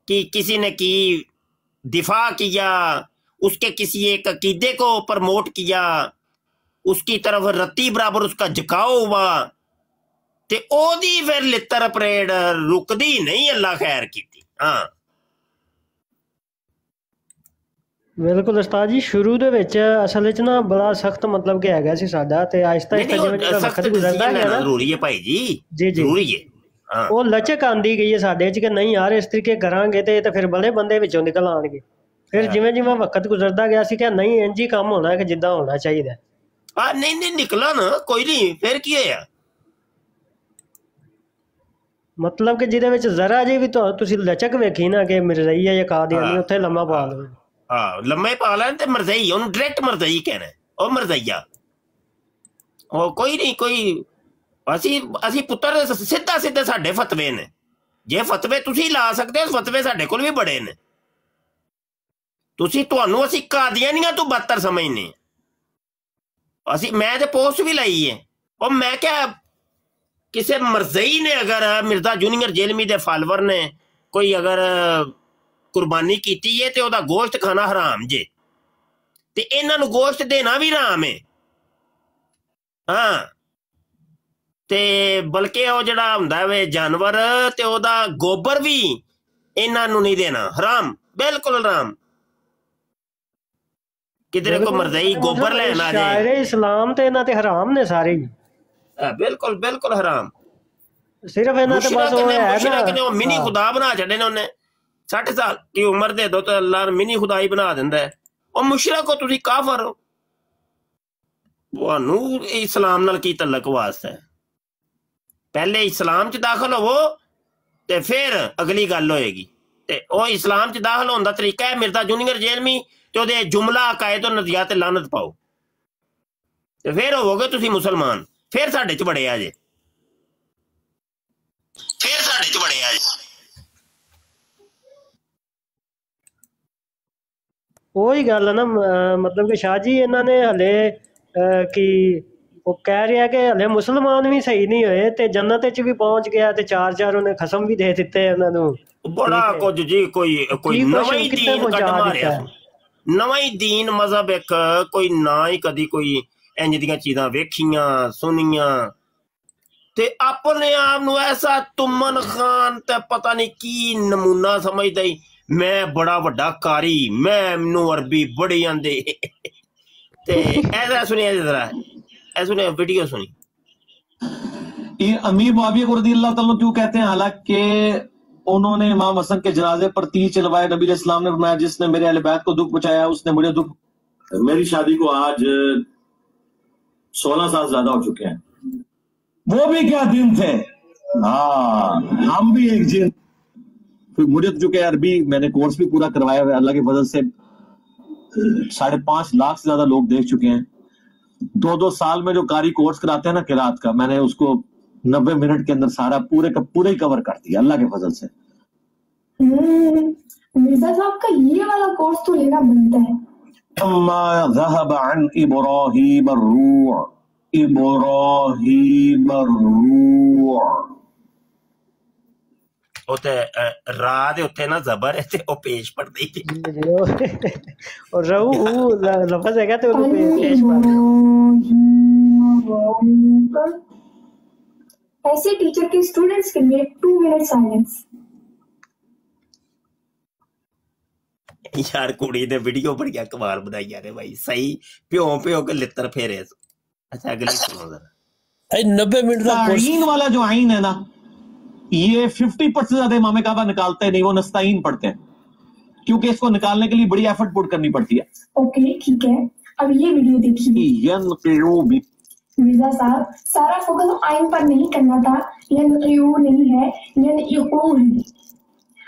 की किसी ने की दिफा किया, उसके किसी एक अकीदे को प्रमोट किया, اس کی طرف رتی برابر اس کا جھکاؤ ہوا تے او دی پھر لتر پریڈ رکدی نہیں، اللہ خیر کیتی. ہاں ਬਿਲਕੁਲ ਉਸਤਾਦ ਜੀ ਸ਼ੁਰੂ ਦੇ ਵਿੱਚ ਅਸਲ ਵਿੱਚ ਨਾ ਬੜਾ ਸਖਤ ਮਤਲਬ ਕਿ ਹੈਗਾ ਸੀ ਸਾਡਾ ਤੇ ਆਹਿਸਤਾ ਆਹਿਸਤਾ ਜਿਵੇਂ ਜਿਵੇਂ ਵਕਤ ਗੁਜ਼ਰਦਾ ਗਿਆ ਨਾ ਜ਼ਰੂਰੀ ਹੈ ਭਾਈ ਜੀ, ਜੀ ਜ਼ਰੂਰੀ ਹੈ. ਹਾਂ ਉਹ ਲਚਕ ਆਂਦੀ ਗਈ ਹੈ ਸਾਡੇ 'ਚ ਕਿ ਨਹੀਂ ਯਾਰ ਇਸ ਤਰੀਕੇ ਕਰਾਂਗੇ ਤੇ ਫਿਰ ਬੜੇ ਬੰਦੇ ਵਿੱਚੋਂ ਨਿਕਲ ਆਣਗੇ. ਫਿਰ ਜਿਵੇਂ ਜਿਵੇਂ ਵਕਤ ਗੁਜ਼ਰਦਾ ਗਿਆ ਸੀ ਕਿ ਨਹੀਂ ਇੰਜ ਹੀ ਕੰਮ ਹੋਣਾ ਕਿ ਜਿੱਦਾਂ ਹੋਣਾ ਚਾਹੀਦਾ. ਹਾਂ ਨਹੀਂ ਨਿਕਲਾ ਨਾ ਕੋਈ ਨਹੀਂ, ਫਿਰ ਕੀ ਹੋਇਆ? ਮਤਲਬ ਕਿ ਜਿਹਦੇ ਵਿੱਚ ਜ਼ਰਾ ਜੇ ਵੀ ਤੁਸੀਂ ਲਚਕ ਵੇਖੀ ਨਾ ਕਿ ਮਿਰਜ਼ਈਆ ਜਾਂ ਕਾਦੀਆਨੀ ਉੱਥੇ ਲੰਮਾ ਪਾ ਲਓ. ਹਾਂ ਲੰਮੇ ਪਾ ਲੈਣ ਤੇ ਮਰਜ਼ਈ, ਉਹਨੂੰ ਡਾਇਰੈਕਟ ਮਰਜ਼ਈ ਕਹਿਣਾ, ਉਹ ਮਰਜ਼ਈਆ. ਉਹ ਕੋਈ ਨਹੀਂ ਕੋਈ, ਅਸੀਂ ਪੁੱਤਰ ਸਿੱਧੇ ਸਾਡੇ ਫਤਵੇ ਨੇ. ਜੇ ਫਤਵੇ ਤੁਸੀਂ ਲਾ ਸਕਦੇ ਹੋ, ਫਤਵੇ ਸਾਡੇ ਕੋਲ ਵੀ ਬੜੇ ਨੇ. ਤੁਹਾਨੂੰ ਅਸੀਂ ਕਾਦੀਆਨੀਆਂ ਤੋਂ ਬਦਤਰ ਸਮਝਨੇ. ਮੈਂ ਤੇ ਪੋਸਟ ਵੀ ਲਾਈ ਹੈ. ਉਹ ਮੈਂ ਕਿਹਾ ਕਿਸੇ ਮਰਜ਼ਈ ਨੇ ਅਗਰ ਮਿਰਜ਼ਾ ਜੂਨੀਅਰ ਜੇਲਮੀ ਦੇ ਫਾਲੋਵਰ ਨੇ ਕੋਈ ਅਗਰ ਕੁਰਬਾਨੀ ਕੀਤੀ ਹੈ ਤੇ ਉਹਦਾ ਗੋਸ਼ਤ ਖਾਣਾ ਹਰਾਮ ਜੇ, ਤੇ ਇਹਨਾਂ ਨੂੰ ਗੋਸ਼ਤ ਦੇਣਾ ਵੀ ਹਰਾਮ ਹੈ. ਹਾਂ ਤੇ ਬਲਕਿ ਉਹ ਜਿਹੜਾ ਹੁੰਦਾ ਵੇ ਜਾਨਵਰ ਤੇ ਉਹਦਾ ਗੋਬਰ ਵੀ ਇਹਨਾਂ ਨੂੰ ਨਹੀਂ ਦੇਣਾ, ਹਰਾਮ, ਬਿਲਕੁਲ ਹਰਾਮ. ਕਿਧਰੇ ਕੋ ਮਰਜ਼ਈ ਗੋਬਰ ਲੈਣ ਆ ਜਾਏ, ਸ਼ਾਇਰੇ ਇਸਲਾਮ ਤੇ ਇਹਨਾਂ ਤੇ ਹਰਾਮ ਨੇ ਸਾਰੇ ਹੀ. ਬਿਲਕੁਲ ਬਿਲਕੁਲ ਹਰਾਮ. ਸਿਰਫ ਇਹਨਾਂ ਤੇ ਬਸ ਉਹ ਹੈ ਨਾ ਉਹ ਮਿਨੀ ਖੁਦਾ ਬਣਾ ਛੱਡੇ ਨੇ ਉਹਨੇ. 60 ਸਾਲ ਦੀ ਉਮਰ ਦੇ ਦੋ ਤਾਂ ਅੱਲਾਹ ਮਿਨੀ ਖੁਦਾਈ ਬਣਾ ਦਿੰਦਾ ਹੈ. ਉਹ ਮੁਸ਼ਰਕ ਹੋ ਤੁਸੀਂ, ਕਾਫਰ ਹੋ. ਤੁਹਾਨੂੰ ਇਸਲਾਮ ਨਾਲ ਕੀ ਤਲਕ ਵਾਸਤਾ ਹੈ? ਪਹਿਲੇ ਇਸਲਾਮ 'ਚ ਦਾਖਲ ਹੋਵੋ ਤੇ ਫਿਰ ਅਗਲੀ ਗੱਲ ਹੋਏਗੀ. ਤੇ ਉਹ ਇਸਲਾਮ 'ਚ ਦਾਖਲ ਹੋਣ ਦਾ ਤਰੀਕਾ ਹੈ ਮਿਰਜ਼ਾ ਜੂਨੀਅਰ ਜੇਲਮੀ ਤੇ ਉਹਦੇ ਜੁਮਲਾ ਅਕਾਇਦ ਨਜ਼ਰੀਆ ਤੇ ਲਾਨਤ ਪਾਓ ਤੇ ਫਿਰ ਹੋਵੋਗੇ ਤੁਸੀਂ ਮੁਸਲਮਾਨ. ਫਿਰ ਸਾਡੇ 'ਚ ਬੜੇ ਆ ਜੇ, ਫਿਰ ਸਾਡੇ 'ਚ ਬੜੇ ਆ ਜੇ. ਉਹੀ ਗੱਲ ਹੈ ਨਾ, ਮਤਲਬ ਕਿ ਸ਼ਾਹ ਜੀ ਇਹਨਾਂ ਨੇ ਹਲੇ ਕੀ ਉਹ ਕਹਿ ਰਿਹਾ ਕਿ ਹਲੇ ਮੁਸਲਮਾਨ ਵੀ ਸਹੀ ਨਹੀਂ ਹੋਏ ਤੇ ਜੰਨਤ 'ਚ ਵੀ ਪਹੁੰਚ ਗਿਆ ਤੇ ਚਾਰ ਉਹਨੇ ਖਸਮ ਵੀ ਦੇ ਦਿੱਤੇ ਉਹਨਾਂ ਨੂੰ. ਬੜਾ ਕੁਝ ਜੀ, ਕੋਈ ਨਵਾਂ ਹੀ ਦੀਨ ਕੱਢ ਮਾਰਿਆ, ਨਵਾਂ ਹੀ ਦੀਨ ਮਜ਼ਹਬ ਇੱਕ, ਕੋਈ ਨਾ ਹੀ ਕਦੀ ਕੋਈ ਇੰਜ ਦੀਆਂ ਚੀਜ਼ਾਂ ਵੇਖੀਆਂ ਸੁਣੀਆਂ ਤੇ ਆਪਣੇ ਆਪ ਨੂੰ ਐਸਾ ਤੁਮਨ ਖਾਨ ਤੇ ਪਤਾ ਨਹੀਂ ਕੀ ਨਮੂਨਾ ਸਮਝਦਾ ਹੀ ਮੈਂ ਬੜਾ ਵੱਡਾ ਕਾਰੀ, ਮੈਨੂੰ ਅਰਬੀ ਬੜੀ ਆਂਦੇ. ਤੇ ਐਸਾ ਸੁਣਿਆ ਜਰਾ, ਇਹ सुने वीडियो सुनी. ये अमीर मुआविया को रज़ियल्लाहु तआला क्यों कहते हैं? हालांकि उन्होंने इमाम हसन के जनाजे पर तीर चलवाए. नबी इस्लाम ने फरमाया जिसने मेरे अहले बैत को दुख पहुंचाया उसने मुझे दुख. मेरी शादी को आज 16 साल ज्यादा हो चुके हैं. वो भी क्या दिन थे, हाँ हम भी एक दिन. फिर मुझे तो चुके अरबी मैंने कोर्स भी पूरा करवाया हुआ, अल्लाह की फजल से 5.5 लाख से ज्यादा लोग देख चुके हैं. 2 साल में जो कारी कोर्स कराते हैं ना किरात का, मैंने उसको 90 मिनट के अंदर सारा पूरे का पूरे ही कवर कर दिया अल्लाह के फजल से. मिर्जा साहब का ये वाला कोर्स तो लेना बनता है. अम्मा ज़हब अन इब्राहीम अर्रूह, इब्राहीम अर्रूह. ਉੱਤੇ ਰਾਹ ਦੇ ਉੱਤੇ ਨਾ ਜ਼ਬਰ ਹੈ ਤੇ ਉਹ ਪੇਸ਼ ਪੜਦੀ ਔਰ ਰਹੂ ਉਹ ਲਫ਼ਜ਼ ਹੈਗਾ ਤੇ ਉਹਨੂੰ ਪੇਸ਼ ਪੜਦੇ. ऐसे टीचर के स्टूडेंट्स के लिए 2 मिनट साइलेंस. यार कुड़ी ने वीडियो बढ़िया कमाल बनाई यार भाई, सही प्यो के लित्र फेरे. अच्छा अगली सुनो जरा. 90 मिनट का आईन वाला जो आईन है ना, ये 50% ज्यादा इमाम काबा निकालते नहीं, वो नस्ताइन पढ़ते हैं क्योंकि इसको निकालने के लिए बड़ी एफर्ट पुट करनी पड़ती है. ओके ठीक है, अब ये वीडियो देखिए. मिर्जा साहब सारा फोकस आइन पर नहीं करना था. नहीं है, है.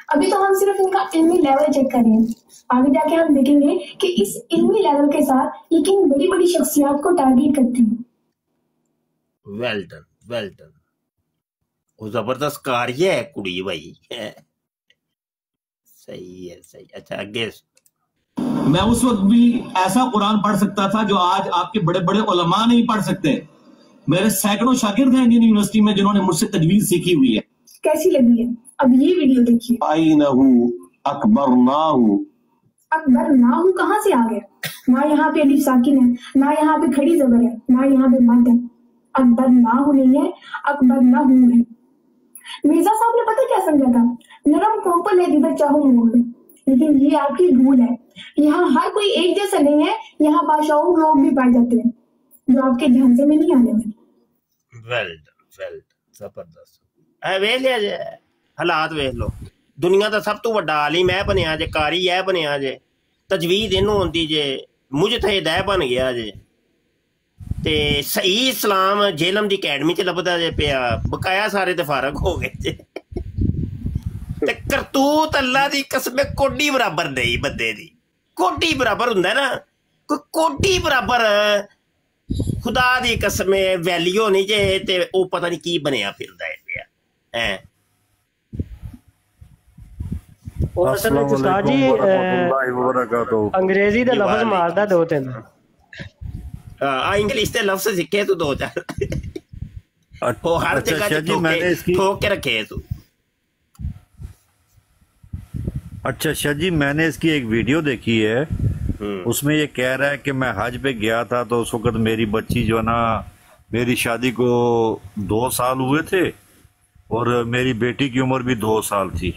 अभी तो हम सिर्फ इनका इल्मी लेवल चेक कर रहे हैं. आगे जाके हम देखेंगे कि इस इल्मी लेवल के साथ ये किन बड़ी बड़ी शख्सियत को टारगेट करते हैं. Well done, well done. वो जबरदस्त कार्य है कुड़ी भाई. सही है, सही. अच्छा आगे. मैं उस वक्त भी ऐसा कुरान पढ़ सकता था जो आज आपके बड़े बड़े उलमा नहीं पढ़ सकते. मेरे सैकड़ों शागिर्द हैं इंडियन यूनिवर्सिटी में जिन्होंने मुझसे तजवीज सीखी हुई है. कैसी लगी है? अब ये वीडियो देखिए. आइनहु अकबरनाहु. अकबरनाहु कहाँ से आ गया? ना यहाँ पे अलिफ साकिन है, ना यहाँ पे खड़ी जबर है, ना यहाँ पे मद है। अकबर ना हूँ नहीं है, अकबर ना हूँ है। मिर्जा साहब ने पता क्या समझा था, नरम कोपल है जिधर चाहो मोड़ लो, लेकिन ये आपकी भूल है। यहाँ हर कोई एक जैसा नहीं है, यहाँ बादशाह लोग भी पाए जाते हैं जो आपके ढांचे में नहीं आने वाले। वेल जबरदस्त ਵੇਖ ਲਿਆ ਜੇ ਹਾਲਾਤ ਵੇਖ ਲਓ। ਦੁਨੀਆ ਦਾ ਸਭ ਤੋਂ ਵੱਡਾ ਆਲਿਮ ਇਹ ਬਣਿਆ ਜੇ, ਕਾਰੀ ਇਹ ਬਣਿਆ ਜੇ, ਤਜਵੀਦ ਇਹਨੂੰ ਆਉਂਦੀ ਜੇ, ਮੁਜਤਹਿਦ ਇਹ ਬਣ ਗਿਆ ਜੇ, ਤੇ ਸਹੀ ਇਸਲਾਮ ਜੇਲਮ ਦੀ ਅਕੈਡਮੀ ਚ ਲੱਭਦਾ ਜੇ ਪਿਆ, ਬਕਾਇਆ ਸਾਰੇ ਤੇ ਫਾਰਗ ਹੋ ਗਏ ਜੇ। ਤੇ ਕਰਤੂਤ ਅੱਲਾ ਦੀ ਕਸਮ ਕੋਡੀ ਬਰਾਬਰ ਨਹੀਂ ਬੰਦੇ ਦੀ, ਕੋਡੀ ਬਰਾਬਰ ਹੁੰਦਾ ਨਾ, ਕੋਈ ਕੋਡੀ ਬਰਾਬਰ ਖੁਦਾ ਦੀ ਕਸਮ ਵੈਲਿਊ ਨਹੀਂ ਜੇ, ਤੇ ਉਹ ਪਤਾ ਨਹੀਂ ਕੀ ਬਣਿਆ ਫਿਰਦਾ ਹੈ ਪਿਆ ਹੈ। ਉਹ ਅਸਲ ਵਿੱਚ ਉਸਤਾਦ ਜੀ ਅੰਗਰੇਜ਼ੀ ਦੇ ਲਫ਼ਜ਼ ਮਾਰਦਾ ਦੋ ਤਿੰਨ, ਆ ਇੰਗਲਿਸ਼ ਦੇ ਲਫ਼ਜ਼ ਸਿੱਖੇ ਤੂੰ ਦੋ ਚਾਰ, ਉਹ ਹਰ ਜਗ੍ਹਾ ਤੇ ਠੋਕ ਕੇ ਰੱਖੇ ਤੂੰ। अच्छा शाह जी, मैंने इसकी एक वीडियो देखी है, उसमें ये कह रहा है कि मैं हज पे गया था तो उस वक्त मेरी बच्ची जो है ना, मेरी शादी को 2 साल हुए थे और मेरी बेटी की उम्र भी 2 साल थी।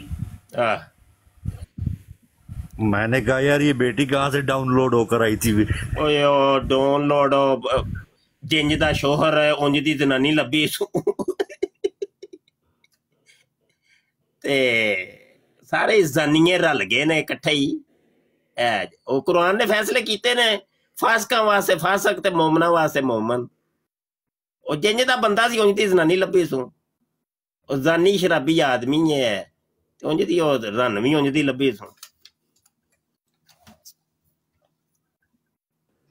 मैंने कहा यार ये बेटी कहाँ से डाउनलोड होकर आई थी? डाउनलोड जिंज दा शोहर है उंज दी जनानी लब्भी ते सारे जानिए रल गए ने इकट्ठे ही। ਉਹ ਕੁਰਾਨ ਨੇ ਫੈਸਲੇ ਕੀਤੇ ਨੇ ਫਾਸਕਾਂ ਵਾਸਤੇ ਫਾਸਕ ਤੇ ਮੋਮਨਾ ਵਾਸਤੇ ਮੋਮਨ। ਉਹ ਜਿੰਜ ਦਾ ਬੰਦਾ ਸੀ ਉਂਝ ਦੀ ਜ਼ਨਾਨੀ ਲੱਭੀ ਸੂ, ਉਹ ਜ਼ਾਨੀ ਸ਼ਰਾਬੀ ਆਦਮੀ ਹੈ ਤੇ ਉਂਝ ਦੀ ਉਹ ਰੰਨ ਵੀ ਉਂਝ ਦੀ ਲੱਭੀ ਸੂ।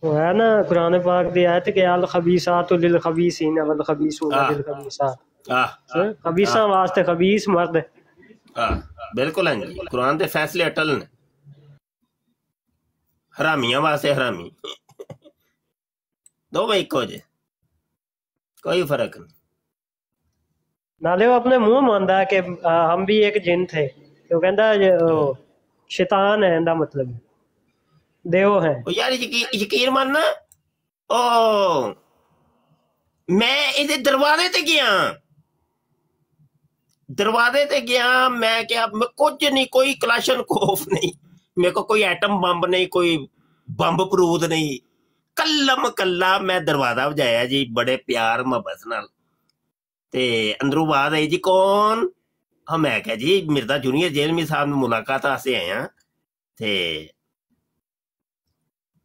वो है ना कुरान पाक दी आयत के अल खबीसातु लिल खबीसीन वल खबीसूना लिल खबीसात, खबीसा वास्ते खबीस मर्द। बिल्कुल है जी, कुरान दे फैसले अटल ने, हरामियां वास्ते हरामी दो भाई इको जे, कोई फर्क नहीं। नाले वो अपने मुंह मानदा है कि हम भी एक जिन थे, तो कहंदा शैतान है, इंदा मतलब देव है। यार यकीन मानना, ओ मैं इहदे दरवाजे ते गया, दरवाजे ते गया, मैं क्या कुछ नहीं, कोई क्लाशन खोफ नहीं, मेरे को कोई एटम बम नहीं, कोई बंब परूद नहीं, कल्लम कल्ला मैं दरवाजा बजाया जी बड़े प्यार मोहब्बत नाल, ते अंदरों आवाज आई जी कौन? हाँ मैं क्या जी मिर्जा जूनियर जेलमी साहब ने मुलाकात वास्ते आया, ते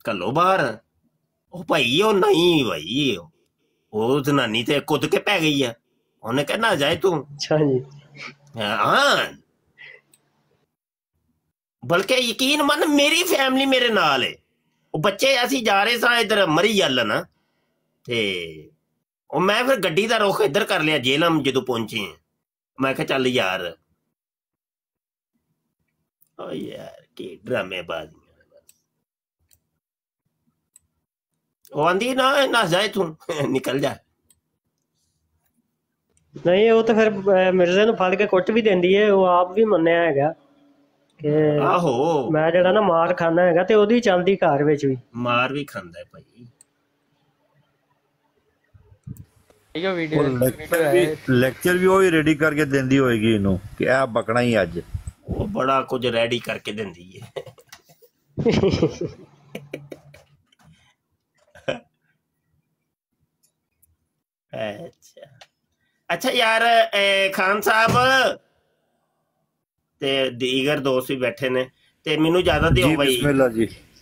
कलो बाहर। ओ भाई ओ नहीं भाई, ओ जनानी ते कुद के पै गई है, उन्हें कहना जाए तू। अच्छा जी, हाँ बल्कि यकीन मन मेरी फैमिली मेरे नाल है, वो बच्चे असी जा रहे सा इधर मरी जल ना, ते मैं फिर गड्डी दा रुख इधर कर लिया जेलम जदों पहुंचे, मैं कहा चल यार, ओ यार की ड्रामेबाजी। वो आंदी ना जाए तू निकल जा। नहीं वो तो फिर मिर्जे ਨੂੰ ਫੜ ਕੇ ਕੁੱਟ ਵੀ ਦਿੰਦੀ ਹੈ, ਉਹ ਆਪ ਵੀ ਮੰਨਿਆ ਹੈਗਾ ਕਿ ਆਹੋ ਮੈਂ ਜਿਹੜਾ ਨਾ ਮਾਰ ਖਾਣਾ ਹੈਗਾ, ਤੇ ਉਹਦੀ ਚੱਲਦੀ ਘਰ ਵਿੱਚ ਵੀ ਮਾਰ ਵੀ ਖਾਂਦਾ ਹੈ ਭਾਈ। ਇਹ ਵੀਡੀਓ ਲੈਕਚਰ ਵੀ ਉਹੀ ਰੈਡੀ ਕਰਕੇ ਦਿੰਦੀ ਹੋਏਗੀ ਇਹਨੂੰ ਕਿ ਆ ਬਕਣਾ ਹੀ ਅੱਜ, ਉਹ ਬੜਾ ਕੁਝ ਰੈਡੀ ਕਰਕੇ ਦਿੰਦੀ ਹੈ। अच्छा यार खान साहब ते दीगर दोस्त भी बैठे ने, ते मैनू इजाजत दिओ भाई,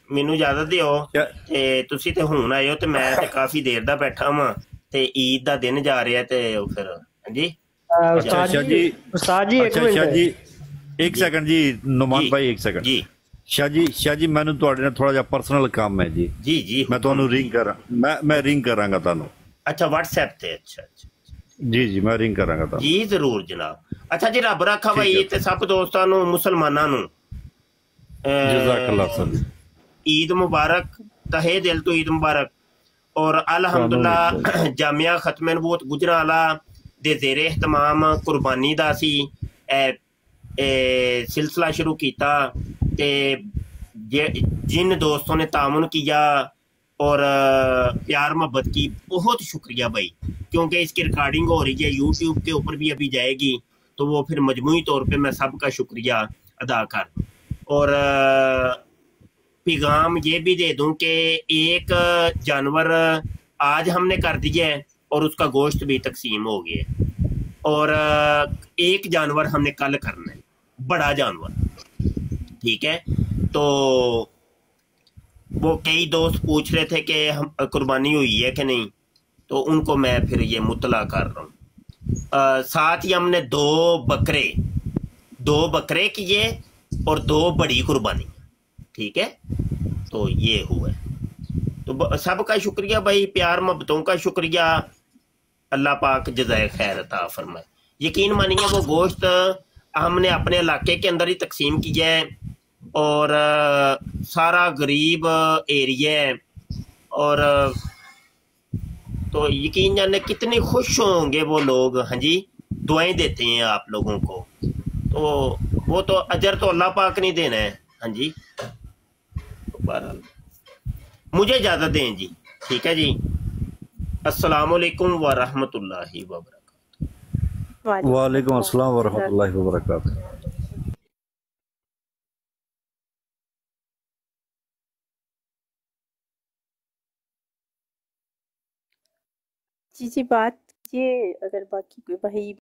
मैनू इजाजत दिओ, ते तुसी ते हुण आए हो, ते मैं ते काफी देर दा बैठा हां, ते ईद दा दिन जा रहा, ते फिर जी उस्ताद जी एक सेकंड जी, नुमान भाई एक सेकंड जी। शाह जी मैनू तुहाडे नाल थोड़ा जिहा पर्सनल काम है जी। जी जी मैं तुहानू रिंग करा, मैं रिंग करांगा तुहानू। अच्छा व्हाट्सएप ते? अच्छा जी जी मैं रिंग करांगा तुहानू जी, जरूर जनाब। अच्छा जी रब रखा भाई ते सब दोस्तां नू मुसलमानां नू जज़ाकल्लाह सर, ईद मुबारक, तहे दिल तो ईद मुबारक। और अल्हम्दुलिल्लाह जामिया खत्मे नबूवत गुजरांवाला दे ज़ेरे इहतमाम कुर्बानी दा सी सिलसिला शुरू कीता, ते جن دوستوں نے تعاون کیا اور پیار محبت کی، بہت شکریہ بھائی، کیونکہ اس کی ریکارڈنگ ہو رہی ہے یوٹیوب کے اوپر بھی ابھی جائے گی، تو وہ پھر مجموعی طور پہ میں سب کا شکریہ ادا کر دوں۔ اور پیغام یہ بھی دے دوں کہ ایک جانور آج ہم نے کر دیا ہے اور اس کا گوشت بھی تقسیم ہو گیا ہے، اور ایک جانور ہم نے کل کرنا ہے، بڑا جانور، ٹھیک ہے؟ تو وہ کئی دوست پوچھ رہے تھے کہ ہم قربانی ہوئی ہے کہ نہیں، تو ان کو میں پھر یہ مطلع کر رہا ہوں۔ ساتھ ہی ہم نے دو بکرے کیے اور 2 بڑی قربانی، ٹھیک ہے؟ تو یہ ہوا ہے۔ تو سب کا شکریہ بھائی، پیار محبتوں کا شکریہ، اللہ پاک جزائے خیر عطا فرمائے۔ یقین مانیے وہ گوشت ہم نے اپنے علاقے کے اندر ہی تقسیم کیا ہے، اور سارا غریب ایریا ہے، اور تو یقین جانے کتنے خوش ہوں گے وہ لوگ، ہاں جی، دعائیں دیتے ہیں آپ لوگوں کو، تو وہ تو اجر تو اللہ پاک نہیں دینا ہے، ہاں جی۔ بہرحال مجھے اجازت دیں جی، ٹھیک ہے جی، السلام علیکم ورحمۃ اللہ وبرکاتہ۔ وعلیکم السلام ورحمۃ اللہ وبرکاتہ۔ جی بات یہ اگر باقی کوئی بھائی